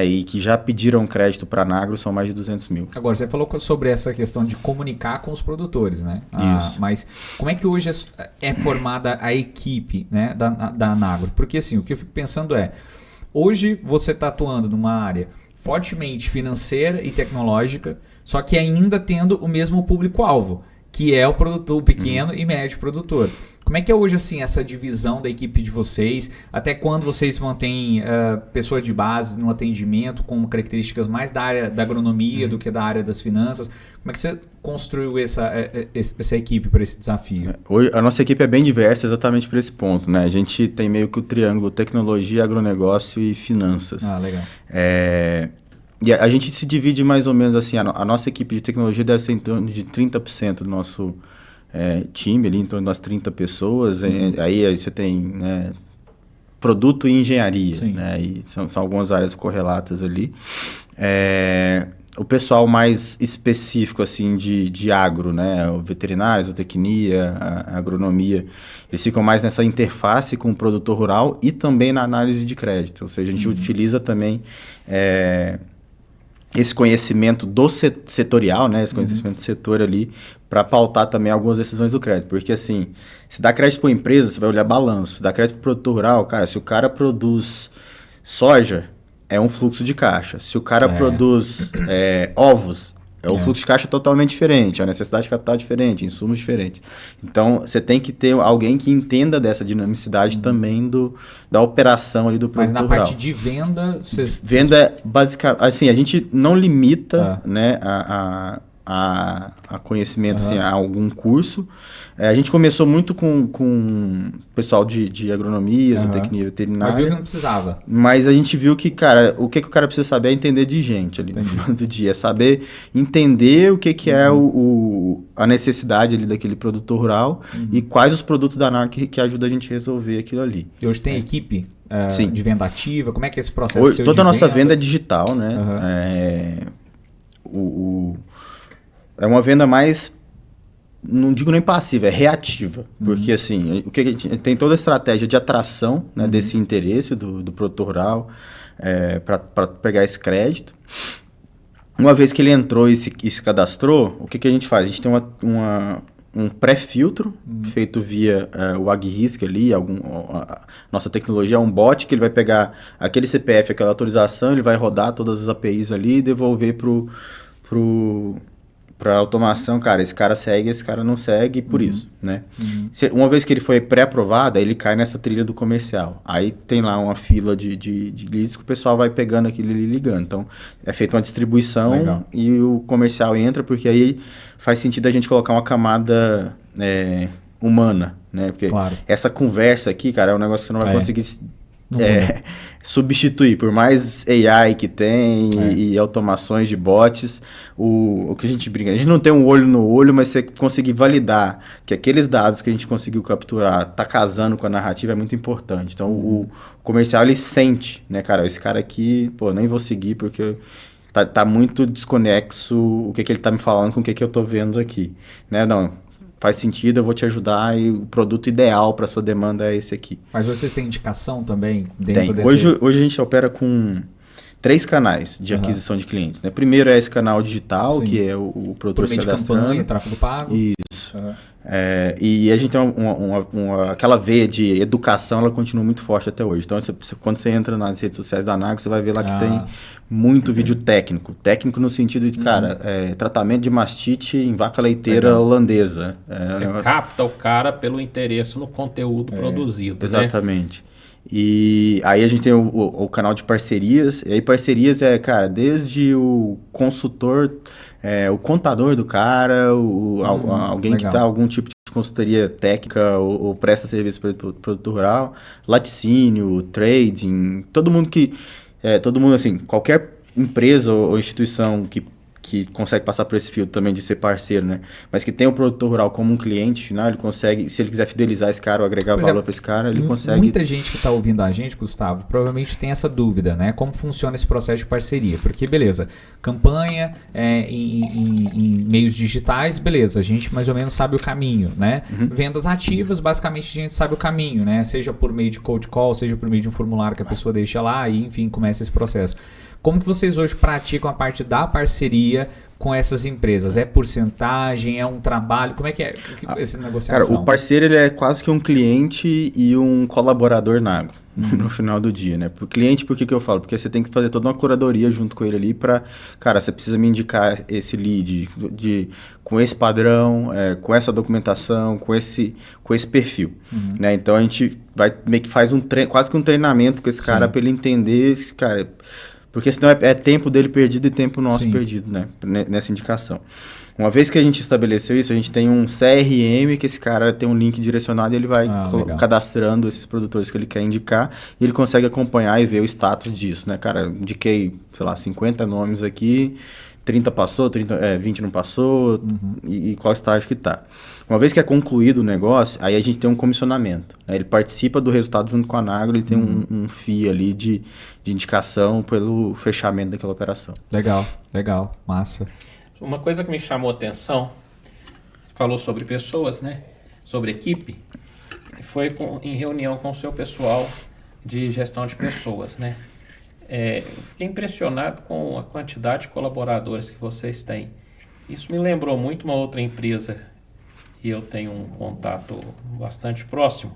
E que já pediram crédito para a Anagro são mais de 200 mil. Agora, você falou sobre essa questão de comunicar com os produtores, né? Isso. Mas como é que hoje é formada a equipe, né, da Anagro? Porque assim, o que eu fico pensando hoje você está atuando numa área fortemente financeira e tecnológica, só que ainda tendo o mesmo público-alvo, que é o produtor, o pequeno e médio produtor. Como é que é hoje assim, essa divisão da equipe de vocês? Até quando vocês mantêm pessoa de base no atendimento com características mais da área da agronomia do que da área das finanças? Como é que você construiu essa equipe para esse desafio? Hoje, a nossa equipe é bem diversa exatamente por esse ponto. Né? A gente tem meio que o triângulo tecnologia, agronegócio e finanças. Legal. E a gente se divide mais ou menos assim, a nossa equipe de tecnologia deve ser em torno de 30% do nosso time, ali, em torno das 30 pessoas. Aí você tem, né, produto e engenharia, né, e são algumas áreas correlatas ali. O pessoal mais específico assim, de agro, né, o veterinário, a zootecnia, a agronomia, eles ficam mais nessa interface com o produtor rural e também na análise de crédito. Ou seja, a gente utiliza também esse conhecimento setorial, né? Esse conhecimento do setor ali, para pautar também algumas decisões do crédito. Porque, assim, se dá crédito para uma empresa, você vai olhar balanço. Se dá crédito para o produtor rural, cara, se o cara produz soja, é um fluxo de caixa. Se o cara produz ovos, é um fluxo de caixa totalmente diferente, a necessidade de capital diferente, insumos diferentes. Então, você tem que ter alguém que entenda dessa dinamicidade também da operação ali do produtor rural. Mas na parte de venda... Venda é basicamente... Assim, a gente não limita né, a conhecimento assim, a algum curso. A gente começou muito com pessoal de agronomia, zootecnia veterinária. Mas viu que não precisava. Mas a gente viu que, cara, o que o cara precisa saber é entender de gente ali no final do dia. É saber entender o que é a necessidade ali daquele produtor rural e quais os produtos da NARC que ajudam a gente a resolver aquilo ali. E hoje tem equipe de venda ativa? Como é que é esse processo? Hoje, toda a nossa venda é digital, né? É uma venda mais, não digo nem passiva, é reativa. Porque, assim, o que a gente tem toda a estratégia de atração né, desse interesse do produtor rural para pegar esse crédito. Uma vez que ele entrou e se cadastrou, o que a gente faz? A gente tem um pré-filtro feito via o AgRisk ali, nossa tecnologia é um bot que ele vai pegar aquele CPF, aquela autorização, ele vai rodar todas as APIs ali e devolver para automação, cara, esse cara segue, esse cara não segue, por isso, né? Uma vez que ele foi pré-aprovado, aí ele cai nessa trilha do comercial. Aí tem lá uma fila de leads que o pessoal vai pegando aquilo ali e ligando. Então, é feita uma distribuição e o comercial entra, porque aí faz sentido a gente colocar uma camada humana, né? Porque essa conversa aqui, cara, é um negócio que você não vai conseguir... substituir, por mais AI que tem e automações de bots, o que a gente brinca, a gente não tem um olho no olho, mas você conseguir validar que aqueles dados que a gente conseguiu capturar tá casando com a narrativa é muito importante. Então o comercial ele sente, né, cara, esse cara aqui, pô, nem vou seguir porque tá muito desconexo o que ele tá me falando com o que eu tô vendo aqui, né, não... Faz sentido, eu vou te ajudar e o produto ideal para sua demanda é esse aqui. Mas vocês têm indicação também dentro desse... Hoje a gente opera com 3 canais de aquisição de clientes. Né? Primeiro é esse canal digital, que é o produtor se cadastrando. Por meio de campanha, tráfego pago. Isso. E a gente tem aquela veia de educação, ela continua muito forte até hoje. Então, quando você entra nas redes sociais da Anagro, você vai ver lá que tem muito vídeo técnico. Técnico no sentido de, cara, tratamento de mastite em vaca leiteira holandesa. Você capta o cara pelo interesse no conteúdo produzido. Exatamente. Né? E aí a gente tem o canal de parcerias. E aí parcerias cara, desde o consultor, o contador do cara, alguém que dá algum tipo de consultoria técnica ou presta serviço para o produtor rural, laticínio, trading, todo mundo assim, qualquer empresa ou instituição que consegue passar por esse filtro também de ser parceiro, né? Mas que tem o produtor rural como um cliente final, ele consegue, se ele quiser fidelizar esse cara ou agregar valor para esse cara, ele consegue... Muita gente que está ouvindo a gente, Gustavo, provavelmente tem essa dúvida, né? Como funciona esse processo de parceria? Porque, beleza, campanha em meios digitais, beleza, a gente mais ou menos sabe o caminho, né? Vendas ativas, basicamente a gente sabe o caminho, né? Seja por meio de cold call, seja por meio de um formulário que a pessoa deixa lá e, enfim, começa esse processo. Como que vocês hoje praticam a parte da parceria com essas empresas? É porcentagem? É um trabalho? Como é que é essa negociação? Cara, o parceiro ele é quase que um cliente e um colaborador na Agro, no final do dia, né? Pro cliente, por que eu falo? Porque você tem que fazer toda uma curadoria junto com ele ali para, cara, você precisa me indicar esse lead com esse padrão, com essa documentação, com esse perfil, né? Então a gente vai meio que faz quase que um treinamento com esse cara para ele entender, cara... Porque senão é tempo dele perdido e tempo nosso perdido, né? Nessa indicação. Uma vez que a gente estabeleceu isso, a gente tem um CRM que esse cara tem um link direcionado e ele vai cadastrando esses produtores que ele quer indicar e ele consegue acompanhar e ver o status disso, né? Cara, indiquei, sei lá, 50 nomes aqui, 30 passou, 20 não passou e qual estágio que tá. Uma vez que é concluído o negócio, aí a gente tem um comissionamento. Né? Ele participa do resultado junto com a Anagro, ele tem um FII ali de indicação pelo fechamento daquela operação. Legal, massa. Uma coisa que me chamou a atenção, falou sobre pessoas, né? Sobre equipe, foi em reunião com o seu pessoal de gestão de pessoas, né? eu fiquei impressionado com a quantidade de colaboradores que vocês têm. Isso me lembrou muito uma outra empresa que eu tenho um contato bastante próximo,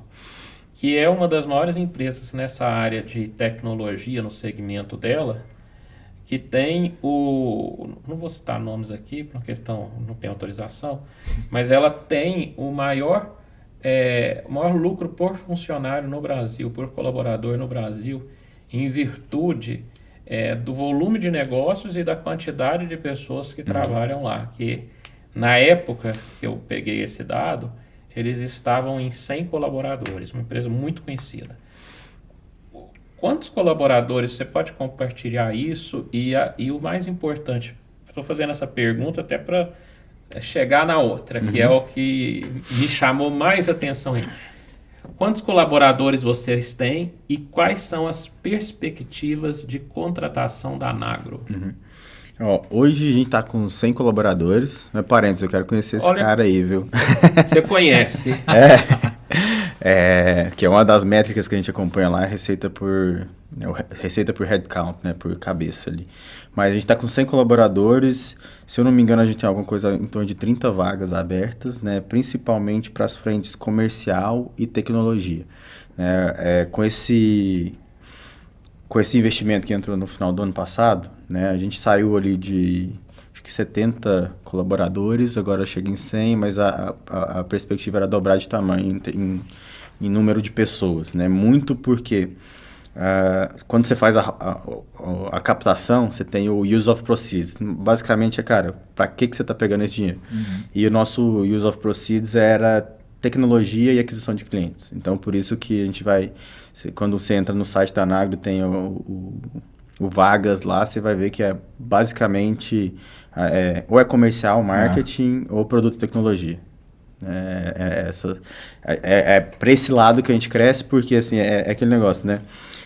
que é uma das maiores empresas nessa área de tecnologia, no segmento dela, que tem não vou citar nomes aqui, por uma questão, não tem autorização, mas ela tem o maior lucro por funcionário no Brasil, por colaborador no Brasil, em virtude do volume de negócios e da quantidade de pessoas que trabalham lá, que na época que eu peguei esse dado, eles estavam em 100 colaboradores, uma empresa muito conhecida. Quantos colaboradores, você pode compartilhar isso? E o mais importante, estou fazendo essa pergunta até para chegar na outra, que é o que me chamou mais atenção ainda. Quantos colaboradores vocês têm e quais são as perspectivas de contratação da Nagro? Hoje a gente tá com 100 colaboradores. Mas parênteses, eu quero conhecer esse cara aí, viu? Você conhece? Que é uma das métricas que a gente acompanha lá, receita por headcount, né, por cabeça ali. Mas a gente está com 100 colaboradores, se eu não me engano a gente tem alguma coisa em torno de 30 vagas abertas, né, principalmente para as frentes comercial e tecnologia. Com esse investimento que entrou no final do ano passado, né, a gente saiu ali de acho que 70 colaboradores, agora chega em 100, mas a perspectiva era dobrar de tamanho em número de pessoas, né? Muito porque quando você faz a captação, você tem o use of proceeds. Basicamente para que você está pegando esse dinheiro? E o nosso use of proceeds era tecnologia e aquisição de clientes. Então, por isso que a gente quando você entra no site da Nagro, tem o vagas lá, você vai ver que é basicamente ou é comercial, marketing ou produto e tecnologia. Para esse lado que a gente cresce, porque assim, é aquele negócio, né?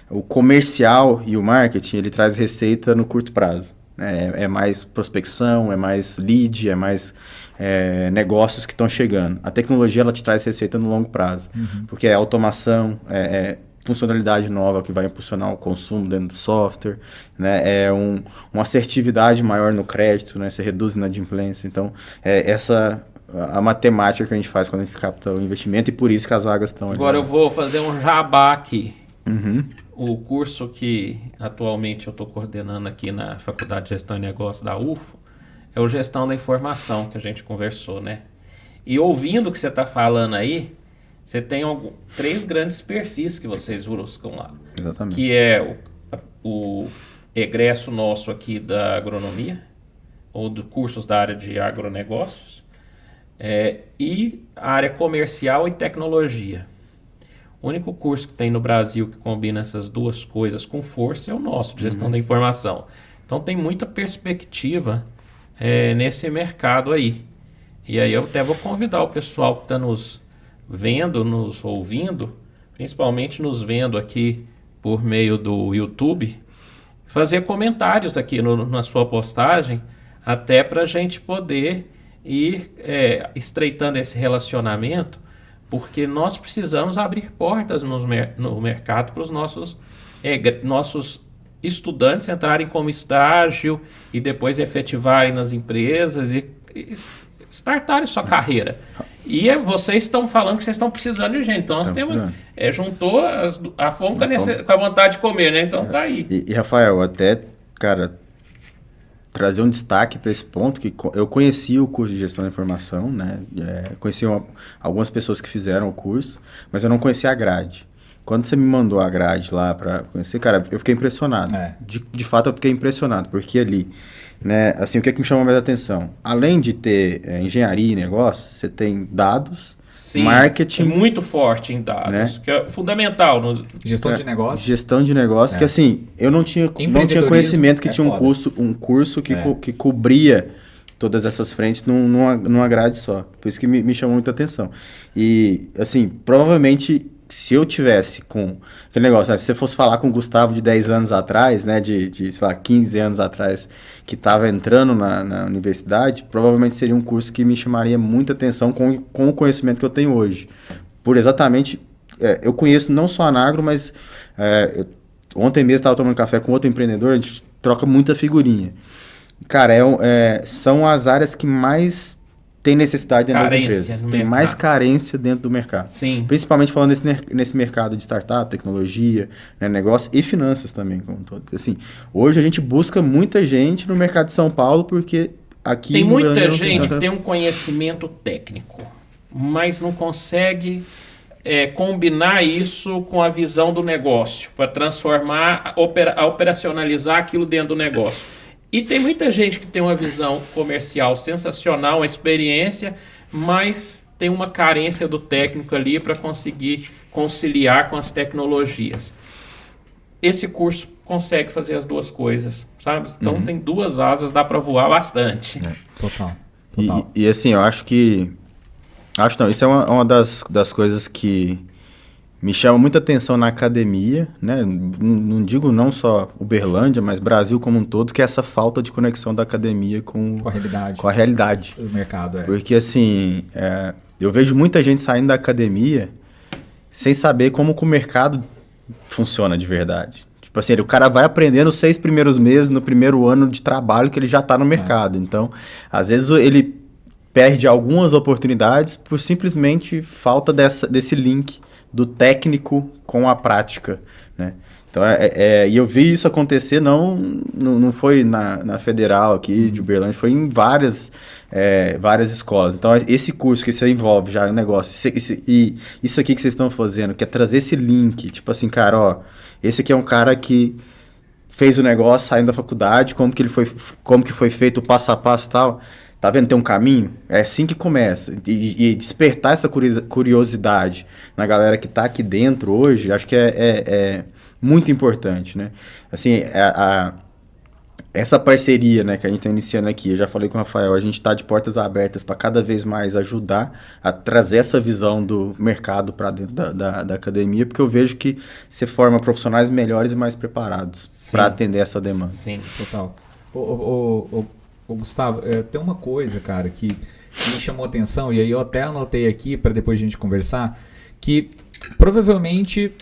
O comercial e o marketing, ele traz receita no curto prazo. É mais prospecção, é mais lead, é mais negócios que estão chegando. A tecnologia, ela te traz receita no longo prazo, porque é automação, funcionalidade nova que vai impulsionar o consumo dentro do software, né? Uma assertividade maior no crédito, né? Você reduz a inadimplência. Então, a matemática que a gente faz quando a gente capta o investimento, e por isso que as vagas estão ali. Agora eu vou fazer um jabá aqui. O curso que atualmente eu estou coordenando aqui na Faculdade de Gestão e Negócios da UFO é o Gestão da Informação, que a gente conversou, né? E ouvindo o que você está falando aí, você tem 3 grandes perfis que vocês buscam lá. Exatamente. Que é o egresso nosso aqui da agronomia, ou de cursos da área de agronegócios, e a área comercial e tecnologia. O único curso que tem no Brasil que combina essas duas coisas com força é o nosso, de Gestão da Informação. Então tem muita perspectiva nesse mercado aí. E aí eu até vou convidar o pessoal que está nos vendo, nos ouvindo, principalmente nos vendo aqui por meio do YouTube, fazer comentários aqui na sua postagem, até para a gente poder ir estreitando esse relacionamento, porque nós precisamos abrir portas no mercado para os nossos estudantes entrarem como estágio e depois efetivarem nas empresas e startarem sua carreira. E vocês estão falando que vocês estão precisando de gente. Então, nós temos, juntou a fome com a vontade de comer, né? Então, tá aí. E Rafael, até, cara, trazer um destaque para esse ponto, que eu conheci o curso de Gestão da Informação, né? Conheci algumas pessoas que fizeram o curso, mas eu não conhecia a grade. Quando você me mandou a grade lá para conhecer, cara, eu fiquei impressionado. De fato, eu fiquei impressionado, porque ali, né, assim, o que me chamou mais a atenção? Além de ter engenharia e negócio, você tem dados, sim, marketing. É muito forte em dados, né? Que é fundamental. Gestão de negócio. Gestão de negócio, que assim, eu não tinha conhecimento que tinha um curso que cobria todas essas frentes numa grade só. Por isso que me chamou muita atenção. E, assim, provavelmente, se eu tivesse com aquele negócio, né, se você fosse falar com o Gustavo de 10 anos atrás, né, de sei lá, 15 anos atrás, que estava entrando na universidade, provavelmente seria um curso que me chamaria muita atenção com o conhecimento que eu tenho hoje. Por exatamente, eu conheço não só a Nagro, mas Ontem mesmo estava tomando café com outro empreendedor, a gente troca muita figurinha. Cara, são as áreas que mais tem necessidade dentro das empresas. Tem mais carência dentro do mercado. Sim. Principalmente falando nesse mercado de startup, tecnologia, né, negócio e finanças também, como todo. Assim, hoje a gente busca muita gente no mercado de São Paulo porque aqui... Tem muita gente que tem um conhecimento técnico, mas não consegue combinar isso com a visão do negócio, para transformar, operacionalizar aquilo dentro do negócio. E tem muita gente que tem uma visão comercial sensacional, uma experiência, mas tem uma carência do técnico ali para conseguir conciliar com as tecnologias. Esse curso consegue fazer as duas coisas, sabe? Então tem duas asas, dá para voar bastante. Total. E assim, eu acho que... Acho não, isso é uma das coisas que me chama muita atenção na academia, né? Não digo não só Uberlândia, mas Brasil como um todo, que é essa falta de conexão da academia com a realidade. Do mercado, Porque assim, eu vejo muita gente saindo da academia sem saber como que o mercado funciona de verdade. Tipo assim, o cara vai aprender nos 6 primeiros meses, no primeiro ano de trabalho que ele já está no mercado. Então, às vezes ele perde algumas oportunidades por simplesmente falta desse link do técnico com a prática, né? Então, e eu vi isso acontecer, não foi na Federal aqui de Uberlândia, foi em várias escolas. Então, esse curso que você envolve já no negócio, isso aqui que vocês estão fazendo, que é trazer esse link, tipo assim, cara, ó, esse aqui é um cara que fez o negócio saindo da faculdade, como que foi feito o passo a passo e tal. Tá vendo? Tem um caminho? É assim que começa. E despertar essa curiosidade na galera que tá aqui dentro hoje, acho que é muito importante, né? Assim, essa parceria, né, que a gente tá iniciando aqui, eu já falei com o Rafael, a gente tá de portas abertas para cada vez mais ajudar a trazer essa visão do mercado para dentro da academia, porque eu vejo que você forma profissionais melhores e mais preparados para atender essa demanda. Sim, total. Ô Gustavo, tem uma coisa, cara, que me chamou a atenção, e aí eu até anotei aqui para depois a gente conversar, que provavelmente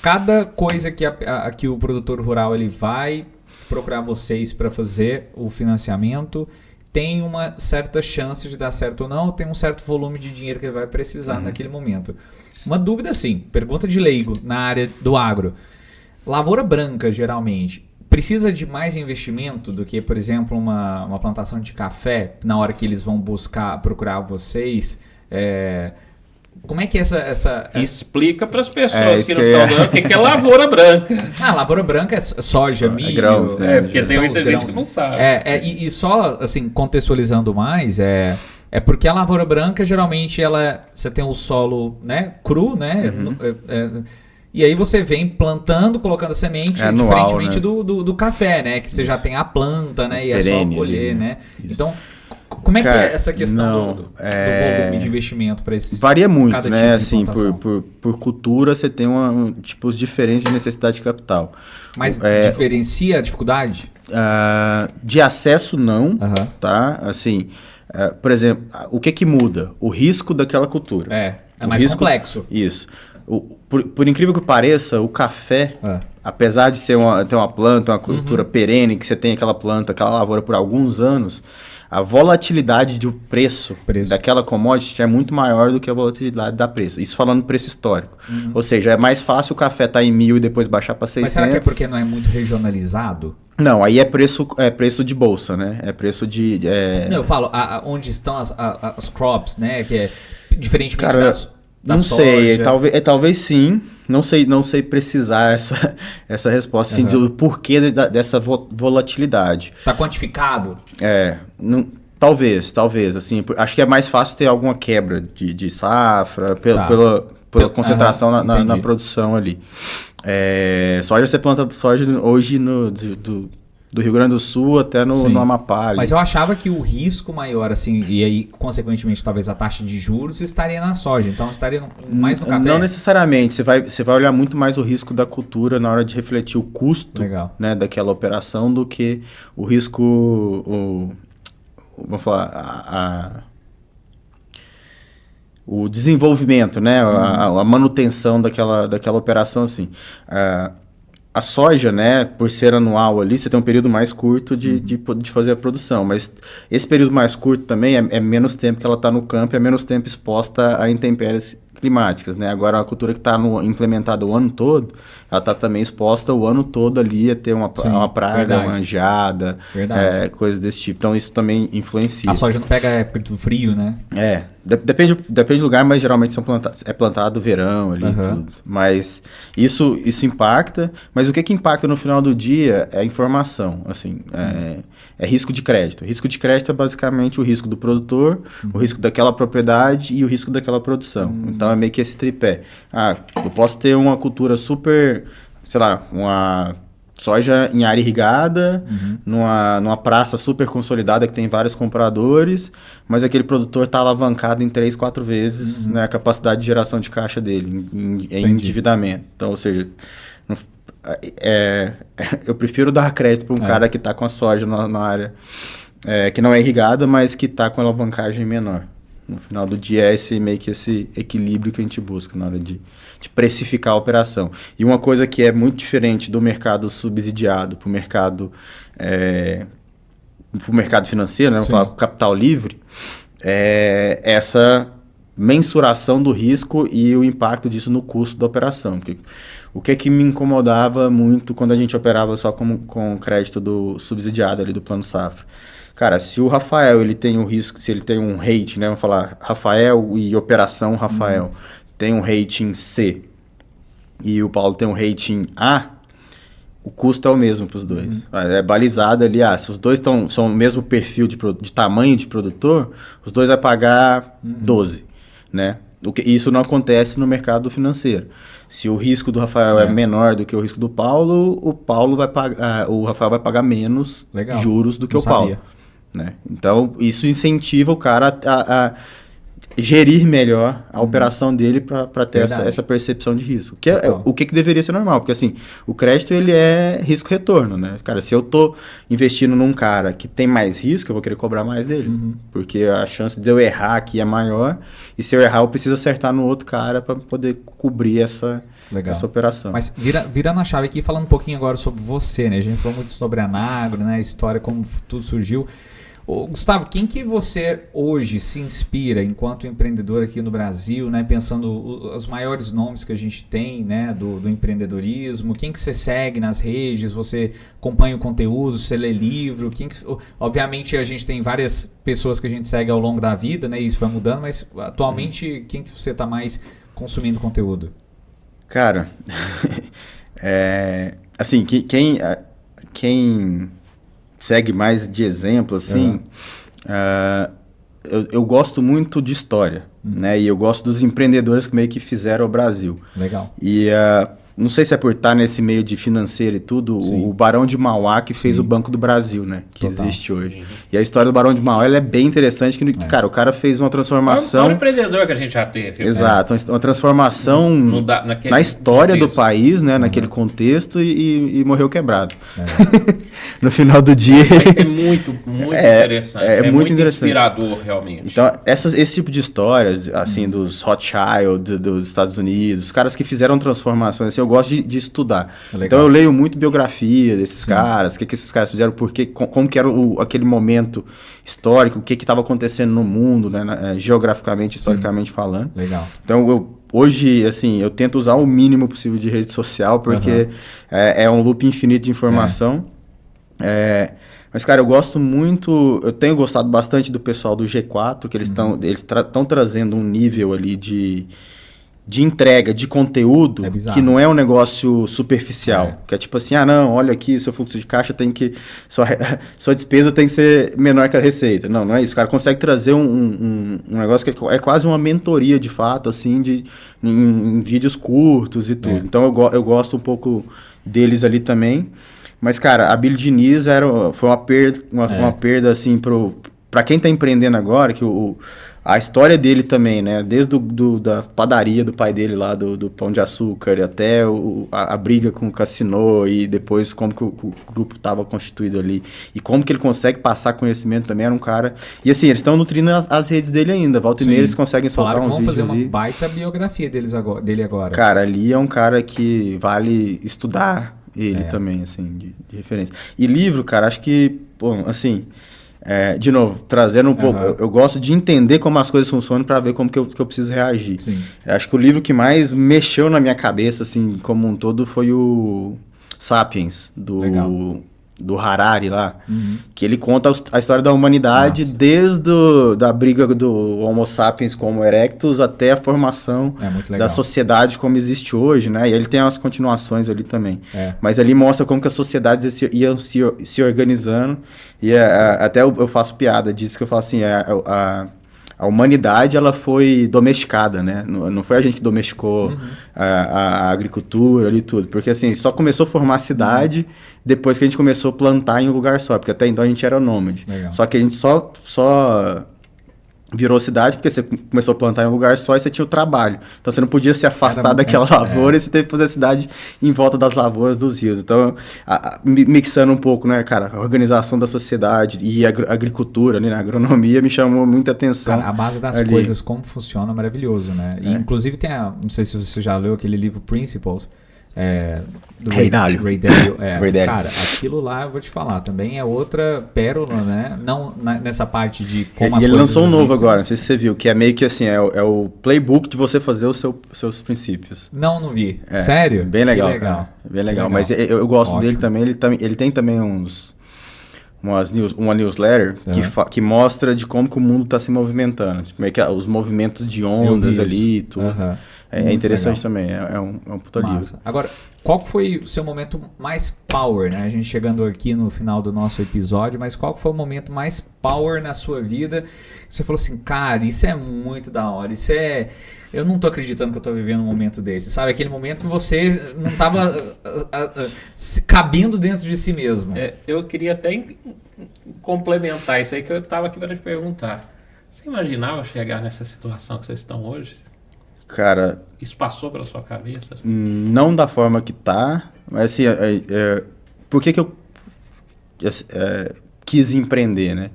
cada coisa que o produtor rural ele vai procurar vocês para fazer o financiamento tem uma certa chance de dar certo ou não, tem um certo volume de dinheiro que ele vai precisar naquele momento. Uma dúvida assim, pergunta de leigo na área do agro. Lavoura branca, geralmente, precisa de mais investimento do que, por exemplo, uma plantação de café na hora que eles vão procurar vocês? Como é que essa... Explica para as pessoas que não sabem o que é lavoura branca. Lavoura branca é soja, milho... grãos, né? Porque tem muita gente que não sabe. E só, assim, contextualizando mais, porque a lavoura branca, geralmente, você tem o solo, né, cru, né? E aí você vem plantando, colocando semente, diferentemente, né, do café, né? Que você já tem a planta, né? E perene, é só colher, ali, né? Isso. Então, como é que é essa questão do volume de investimento para esses... Varia muito, cada né? tipo de assim, por cultura, você tem tipos diferentes de necessidade de capital. Mas diferencia a dificuldade? De acesso, não, tá? Assim, por exemplo, o que muda? O risco daquela cultura. É mais complexo. Isso. Por incrível que pareça, o café, apesar de ter uma planta, uma cultura perene, que você tem aquela planta, aquela lavoura por alguns anos, a volatilidade do preço daquela commodity é muito maior do que a volatilidade da preço. Isso falando preço histórico. Ou seja, é mais fácil o café estar em 1.000 e depois baixar para 600. Mas será que é porque não é muito regionalizado? Não, aí é preço de bolsa, né? É preço de... Não, eu falo, onde estão as crops, né? Que é diferentemente da não soja. sei, talvez sim. Não sei precisar essa resposta, assim, do porquê dessa volatilidade. Tá quantificado? Talvez, assim, acho que é mais fácil ter alguma quebra de safra, pela concentração na produção ali. Soja, você planta soja hoje do Rio Grande do Sul até no Amapá. Ali. Mas eu achava que o risco maior, assim, e aí, consequentemente, talvez a taxa de juros estaria na soja. Então, estaria mais no café? Não necessariamente. Você vai olhar muito mais o risco da cultura na hora de refletir o custo, né, daquela operação do que o risco... vamos falar... o desenvolvimento, né, a manutenção daquela operação, assim. A soja, né, por ser anual ali, você tem um período mais curto de fazer a produção, mas esse período mais curto também é menos tempo que ela está no campo, é menos tempo exposta a intempéries climáticas, né? Agora, a cultura que está implementada o ano todo, ela está também exposta o ano todo ali a ter uma praga, verdade. uma geada, coisas desse tipo. Então, isso também influencia. A soja não pega a época do frio, né? Depende do lugar, mas geralmente é plantado verão ali e tudo. Mas isso impacta, mas o que impacta no final do dia é a informação, assim, é risco de crédito. Risco de crédito é basicamente o risco do produtor, o risco daquela propriedade e o risco daquela produção. Então é meio que esse tripé. Eu posso ter uma cultura super, sei lá, uma soja em área irrigada, numa praça super consolidada que tem vários compradores, mas aquele produtor está alavancado em 3, 4 vezes, né, a capacidade de geração de caixa dele, em endividamento. Então, ou seja, eu prefiro dar crédito para um cara que está com a soja na área que não é irrigada, mas que está com a alavancagem menor. No final do dia é meio que esse equilíbrio que a gente busca na hora de precificar a operação. E uma coisa que é muito diferente do mercado subsidiado para o mercado financeiro, né? Vamos falar capital livre, é essa mensuração do risco e o impacto disso no custo da operação. Porque o que me incomodava muito quando a gente operava só com crédito do subsidiado ali do Plano Safra? Cara, se o Rafael ele tem um risco, se ele tem um rating, né? Vamos falar Rafael e operação Rafael tem um rating C e o Paulo tem um rating A, o custo é o mesmo para os dois. É balizado ali, se os dois são o mesmo perfil de tamanho de produtor, os dois vai pagar 12, né? Isso não acontece no mercado financeiro. Se o risco do Rafael é menor do que o risco do Paulo, o Rafael vai pagar menos juros do que o Paulo. Né? Então, isso incentiva o cara a gerir melhor a operação dele para ter essa percepção de risco. Que o que deveria ser normal, porque assim, o crédito ele é risco-retorno, né? Cara, se eu tô investindo num cara que tem mais risco, eu vou querer cobrar mais dele, porque a chance de eu errar aqui é maior, e se eu errar eu preciso acertar no outro cara para poder cobrir essa operação. Mas virando a chave aqui, falando um pouquinho agora sobre você, né? A gente falou muito sobre a Nagro, né? A história, como tudo surgiu. Gustavo, quem que você hoje se inspira enquanto empreendedor aqui no Brasil, né? Pensando os maiores nomes que a gente tem, né? Do empreendedorismo, quem que você segue nas redes, você acompanha o conteúdo, você lê livro, obviamente a gente tem várias pessoas que a gente segue ao longo da vida, né? E isso vai mudando, mas atualmente quem que você está mais consumindo conteúdo? Cara, assim, quem segue mais de exemplo, assim, eu gosto muito de história, né? E eu gosto dos empreendedores que meio que fizeram o Brasil. Legal. E não sei se é por estar nesse meio de financeiro e tudo, o Barão de Mauá que fez o Banco do Brasil, né? Que existe hoje. E a história do Barão de Mauá, ela é bem interessante, que cara, o cara fez uma transformação... É um empreendedor que a gente já teve. Exato, uma transformação na história do país, né? Naquele contexto e morreu quebrado. No final do dia... É muito interessante. É muito inspirador, realmente. Então, esse tipo de histórias, assim, dos Rothschild, dos Estados Unidos, os caras que fizeram transformações, assim, eu gosto de estudar. Então, eu leio muito biografia desses caras, o que esses caras fizeram, como que era aquele momento histórico, o que estava acontecendo no mundo, né, geograficamente, historicamente falando. Legal. Então, hoje, assim, eu tento usar o mínimo possível de rede social, porque é um loop infinito de informação. Mas, cara, eu tenho gostado bastante do pessoal do G4, que eles estão trazendo um nível ali de entrega, de conteúdo, que não é um negócio superficial. Que é tipo assim, não, olha aqui, o seu fluxo de caixa tem que... Sua despesa tem que ser menor que a receita. Não é isso. O cara consegue trazer um negócio que é quase uma mentoria, de fato, assim, em vídeos curtos e tudo. Então, eu gosto um pouco deles ali também. Mas, cara, a Abílio Diniz foi uma perda, assim, pra quem tá empreendendo agora, que a história dele também, né? Desde da padaria do pai dele lá, do Pão de Açúcar, até a briga com o Cassino, e depois como que o grupo tava constituído ali. E como que ele consegue passar conhecimento também, era um cara... E assim, eles estão nutrindo as redes dele ainda. Volta e meia eles conseguem soltar uns vídeos ali. Vamos fazer uma baita biografia dele agora. Cara, ali é um cara que vale estudar. ele também, assim, de referência. E livro, cara, acho que, bom, assim, de novo, trazendo um pouco, eu gosto de entender como as coisas funcionam para ver como que eu preciso reagir. Sim. Acho que o livro que mais mexeu na minha cabeça, assim, como um todo, foi o Sapiens, do Harari lá, que ele conta a história da humanidade desde da briga do Homo sapiens com o Homo erectus até a formação da sociedade como existe hoje, né? E ele tem umas continuações ali também. Mas ali mostra como que as sociedades iam se organizando e até eu faço piada disso, que eu falo assim, a humanidade, ela foi domesticada, né? Não foi a gente que domesticou a agricultura ali tudo. Porque, assim, só começou a formar cidade depois que a gente começou a plantar em um lugar só. Porque até então a gente era nômade. Legal. Só que a gente só virou cidade porque você começou a plantar em um lugar só e você tinha o trabalho. Então você não podia se afastar daquela lavoura e você teve que fazer a cidade em volta das lavouras, dos rios. Então, mixando um pouco, né, cara, a organização da sociedade e a agricultura, né, a agronomia me chamou muita atenção. Cara, a base das coisas, como funciona, é maravilhoso, né? E, inclusive tem não sei se você já leu aquele livro Principles, do Ray Dalio. Cara, aquilo lá eu vou te falar, também é outra pérola, né? Não nessa parte de como as ele coisas lançou um novo existem. agora, não sei se você viu, que é meio que assim, é o playbook de você fazer os seus princípios. Não vi. Sério? Bem legal. Que legal. Cara, bem legal. Mas eu gosto dele também, ele tem também uma newsletter que mostra de como que o mundo está se movimentando, como é que os movimentos de ondas ali e tudo. É interessante também, é um puta livro. Agora, qual foi o seu momento mais power, né? A gente chegando aqui no final do nosso episódio, mas qual foi o momento mais power na sua vida? Você falou assim, cara, isso é muito da hora, eu não tô acreditando que eu tô vivendo um momento desse, sabe? Aquele momento que você não tava cabendo dentro de si mesmo. Eu queria até complementar isso aí que eu tava aqui para te perguntar. Você imaginava chegar nessa situação que vocês estão hoje? Cara... Isso passou pela sua cabeça? Não da forma que tá, mas assim, por que eu quis empreender, né?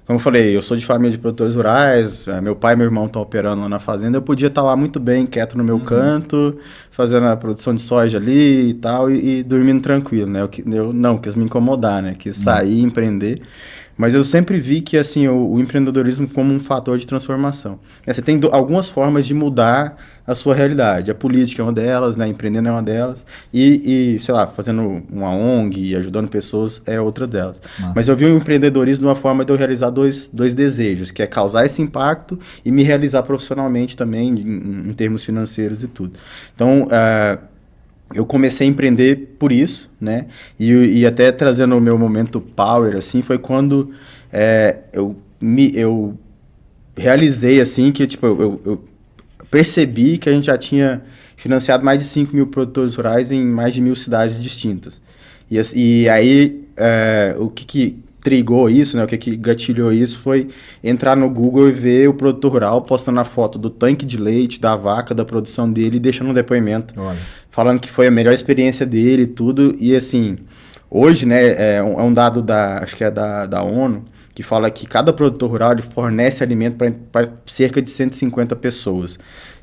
Como eu falei, eu sou de família de produtores rurais, meu pai e meu irmão estão operando lá na fazenda, eu podia estar lá muito bem, quieto no meu canto, fazendo a produção de soja ali e tal, e dormindo tranquilo, né? Eu não quis me incomodar, né? Quis sair, empreender. Mas eu sempre vi que, assim, o empreendedorismo como um fator de transformação. Você tem algumas formas de mudar a sua realidade. A política é uma delas, né? Empreendendo é uma delas. E sei lá, fazendo uma ONG e ajudando pessoas é outra delas. Nossa. Mas eu vi o empreendedorismo de uma forma de eu realizar dois desejos, que é causar esse impacto e me realizar profissionalmente também, em termos financeiros e tudo. Então, eu comecei a empreender por isso, né? E até trazendo o meu momento power, assim, foi quando eu realizei, assim, que, tipo, eu percebi que a gente já tinha financiado mais de 5 mil produtores rurais em mais de 1.000 cidades distintas. E aí, o que trigou isso, né? O que gatilhou isso foi entrar no Google e ver o produtor rural postando a foto do tanque de leite, da vaca, da produção dele e deixando um depoimento. Olha. Falando que foi a melhor experiência dele e tudo. E assim, hoje, né, é um dado acho que é da ONU, que fala que cada produtor rural ele fornece alimento para cerca de 150 pessoas.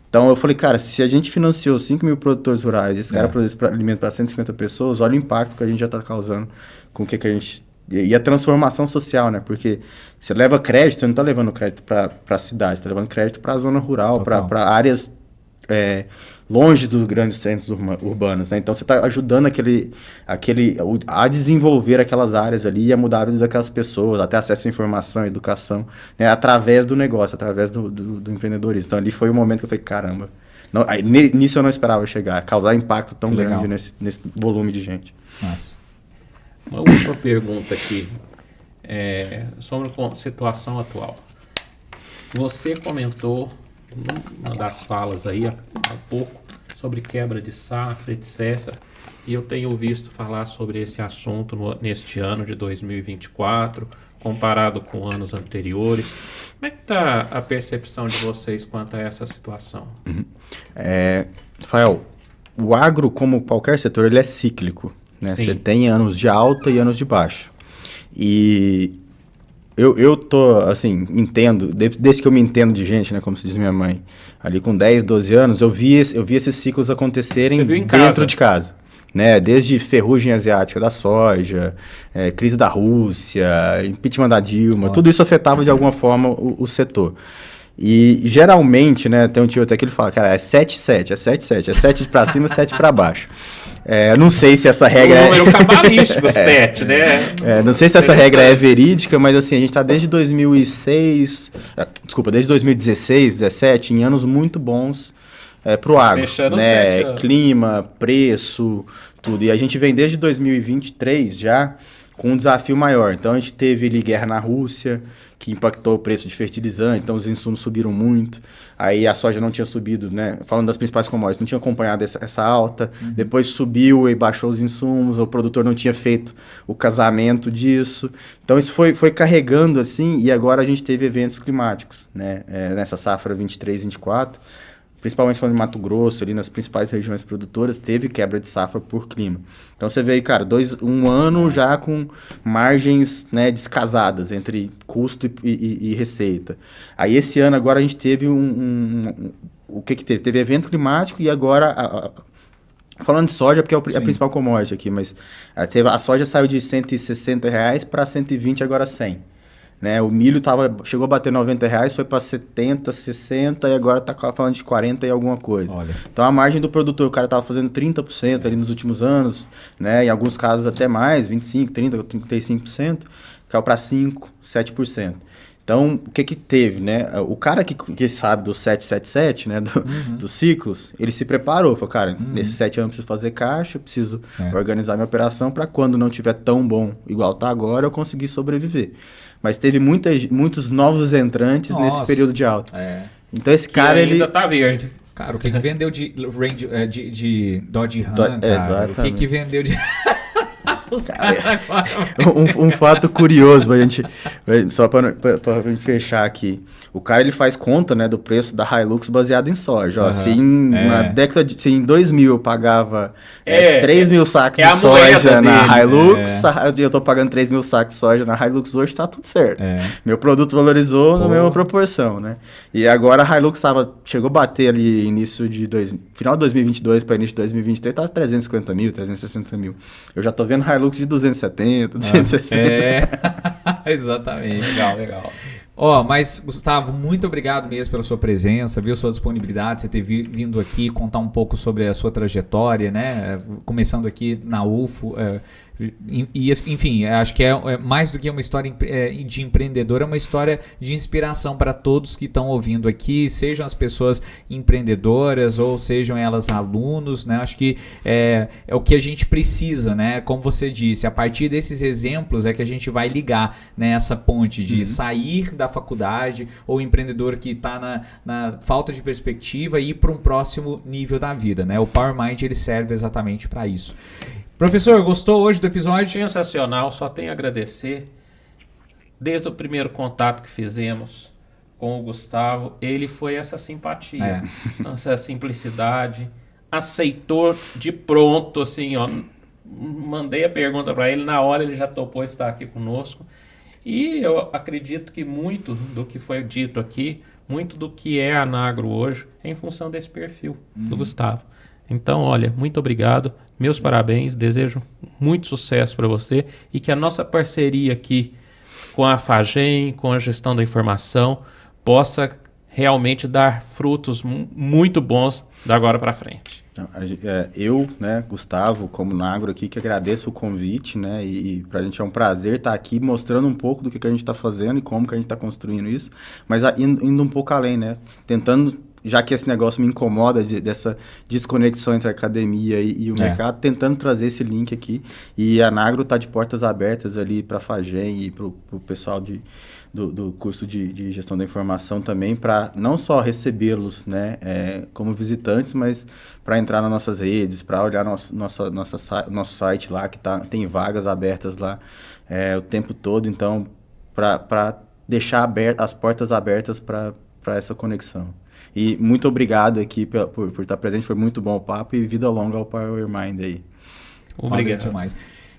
Então eu falei, cara, se a gente financiou 5 mil produtores rurais, esse cara produz alimento para 150 pessoas, olha o impacto que a gente já está causando com o que a gente... E a transformação social, né? Porque você leva crédito, você não está levando crédito para a cidade, você está levando crédito para a zona rural, para áreas longe dos grandes centros urbanos, né? Então você está ajudando a desenvolver aquelas áreas ali e a mudar a vida daquelas pessoas, até acesso à informação, educação, né? Através do negócio, através do empreendedorismo. Então ali foi o momento que eu falei, caramba, nisso eu não esperava chegar, causar impacto tão grande nesse volume de gente. Nossa. Uma última pergunta aqui, sobre a situação atual. Você comentou numa das falas aí há pouco sobre quebra de safra, etc. E eu tenho visto falar sobre esse assunto neste ano de 2024, comparado com anos anteriores. Como é que está a percepção de vocês quanto a essa situação? Rafael, o agro, como qualquer setor, ele é cíclico. Né? Você tem anos de alta e anos de baixa. E eu tô, assim, entendo, desde que eu me entendo de gente, né, como se diz minha mãe, ali com 10, 12 anos, eu vi esses ciclos acontecerem dentro de casa. né? Desde ferrugem asiática da soja, crise da Rússia, impeachment da Dilma, tudo isso afetava de alguma forma o setor. E geralmente, né, tem um tio até que ele fala, cara, é 7-7, é 7-7, é 7 para cima, 7 para baixo. Não sei se essa regra é... número cabalístico, 7, né? Não sei se essa regra é verídica, mas assim, a gente está desde 2016, desde 2016, 2017, em anos muito bons para o agro, fechando né? 7 anos. Clima, preço, tudo. E a gente vem desde 2023 já com um desafio maior. Então a gente teve ali guerra na Rússia, que impactou o preço de fertilizante, então os insumos subiram muito. Aí a soja não tinha subido, né? Falando das principais commodities, não tinha acompanhado essa alta. Depois subiu e baixou os insumos, o produtor não tinha feito o casamento disso. Então isso foi carregando assim, e agora a gente teve eventos climáticos, né? Nessa safra 23-24. Principalmente falando de Mato Grosso, ali nas principais regiões produtoras, teve quebra de safra por clima. Então você vê aí, cara, um ano já com margens, né, descasadas entre custo e receita. Aí esse ano agora a gente teve o que teve? Teve evento climático e agora... falando de soja, porque é a principal commodity aqui, mas a soja saiu de R$160 para 120, agora 100. Né, o milho chegou a bater R$90, foi para 70, 60 e agora está falando de 40 e alguma coisa. Olha. Então a margem do produtor, o cara estava fazendo 30% ali nos últimos anos, né, em alguns casos até mais, 25, 30, 35%, caiu para 5, 7%. Então, o que teve, né? O cara que sabe do 777, né, dos ciclos, ele se preparou, falou, cara, nesses 7 anos eu preciso fazer caixa, eu preciso organizar minha operação para quando não tiver tão bom igual tá agora, eu conseguir sobreviver. Mas teve muitos novos entrantes nesse período de alta. Então esse cara, ele ainda tá verde. Cara, o que vendeu de Dodge Ram, cara? O que vendeu de... um fato curioso só pra gente fechar aqui. O cara, ele faz conta, né, do preço da Hilux baseado em soja. Ó, na década se em 2000 eu pagava 3 mil sacos de soja na Hilux, eu tô pagando 3 mil sacos de soja na Hilux, hoje tá tudo certo. Meu produto valorizou na mesma proporção, né? E agora a Hilux chegou a bater ali final de 2022 para início de 2023, tá 350 mil, 360 mil. Eu já tô vendo Hilux de 270, 260. Exatamente, legal. Mas, Gustavo, muito obrigado mesmo pela sua presença, viu, sua disponibilidade, você ter vindo aqui contar um pouco sobre a sua trajetória, né, começando aqui na UFO, enfim, acho que é mais do que uma história de empreendedor, é uma história de inspiração para todos que estão ouvindo aqui, sejam as pessoas empreendedoras ou sejam elas alunos, né, acho que é o que a gente precisa, né, como você disse, a partir desses exemplos é que a gente vai ligar, né, essa ponte de sair da faculdade ou empreendedor que está na falta de perspectiva e ir para um próximo nível da vida, né, o Power Mind ele serve exatamente para isso. Professor, gostou hoje do episódio? Sensacional, só tenho a agradecer. Desde o primeiro contato que fizemos com o Gustavo, ele foi essa simpatia, essa simplicidade, aceitou de pronto, assim, ó, mandei a pergunta para ele, na hora ele já topou estar aqui conosco. E eu acredito que muito do que foi dito aqui, muito do que é a Anagro hoje, é em função desse perfil do Gustavo. Então, olha, muito obrigado, meus parabéns, desejo muito sucesso para você e que a nossa parceria aqui com a FAGEM, com a gestão da informação, possa realmente dar frutos muito bons da agora para frente. Eu, né, Gustavo, como Nagro aqui, que agradeço o convite, né, e pra gente é um prazer estar aqui mostrando um pouco do que a gente está fazendo e como que a gente está construindo isso, mas indo um pouco além, né, tentando, já que esse negócio me incomoda dessa desconexão entre a academia e o mercado, tentando trazer esse link aqui, e a Nagro está de portas abertas ali para a FAGEM e para o pessoal do curso de gestão da informação também, para não só recebê-los, né, como visitantes, mas para entrar nas nossas redes, para olhar nosso site lá, que tem vagas abertas lá o tempo todo, então, para deixar as portas abertas para essa conexão. E muito obrigado aqui por estar presente, foi muito bom o papo e vida longa ao Power Mind aí. Obrigado demais.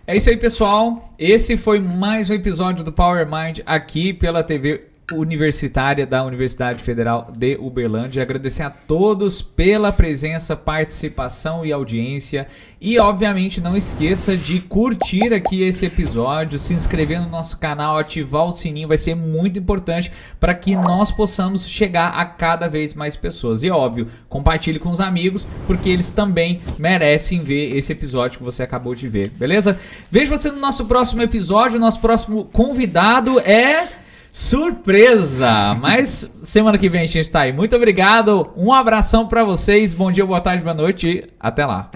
É isso aí, pessoal. Esse foi mais um episódio do Power Mind aqui pela TV universitária da Universidade Federal de Uberlândia. Agradecer a todos pela presença, participação e audiência. E, obviamente, não esqueça de curtir aqui esse episódio, se inscrever no nosso canal, ativar o sininho. Vai ser muito importante para que nós possamos chegar a cada vez mais pessoas. E, óbvio, compartilhe com os amigos, porque eles também merecem ver esse episódio que você acabou de ver, beleza? Vejo você no nosso próximo episódio. Nosso próximo convidado é... surpresa! Mas semana que vem a gente tá aí. Muito obrigado, um abração pra vocês, bom dia, boa tarde, boa noite e até lá.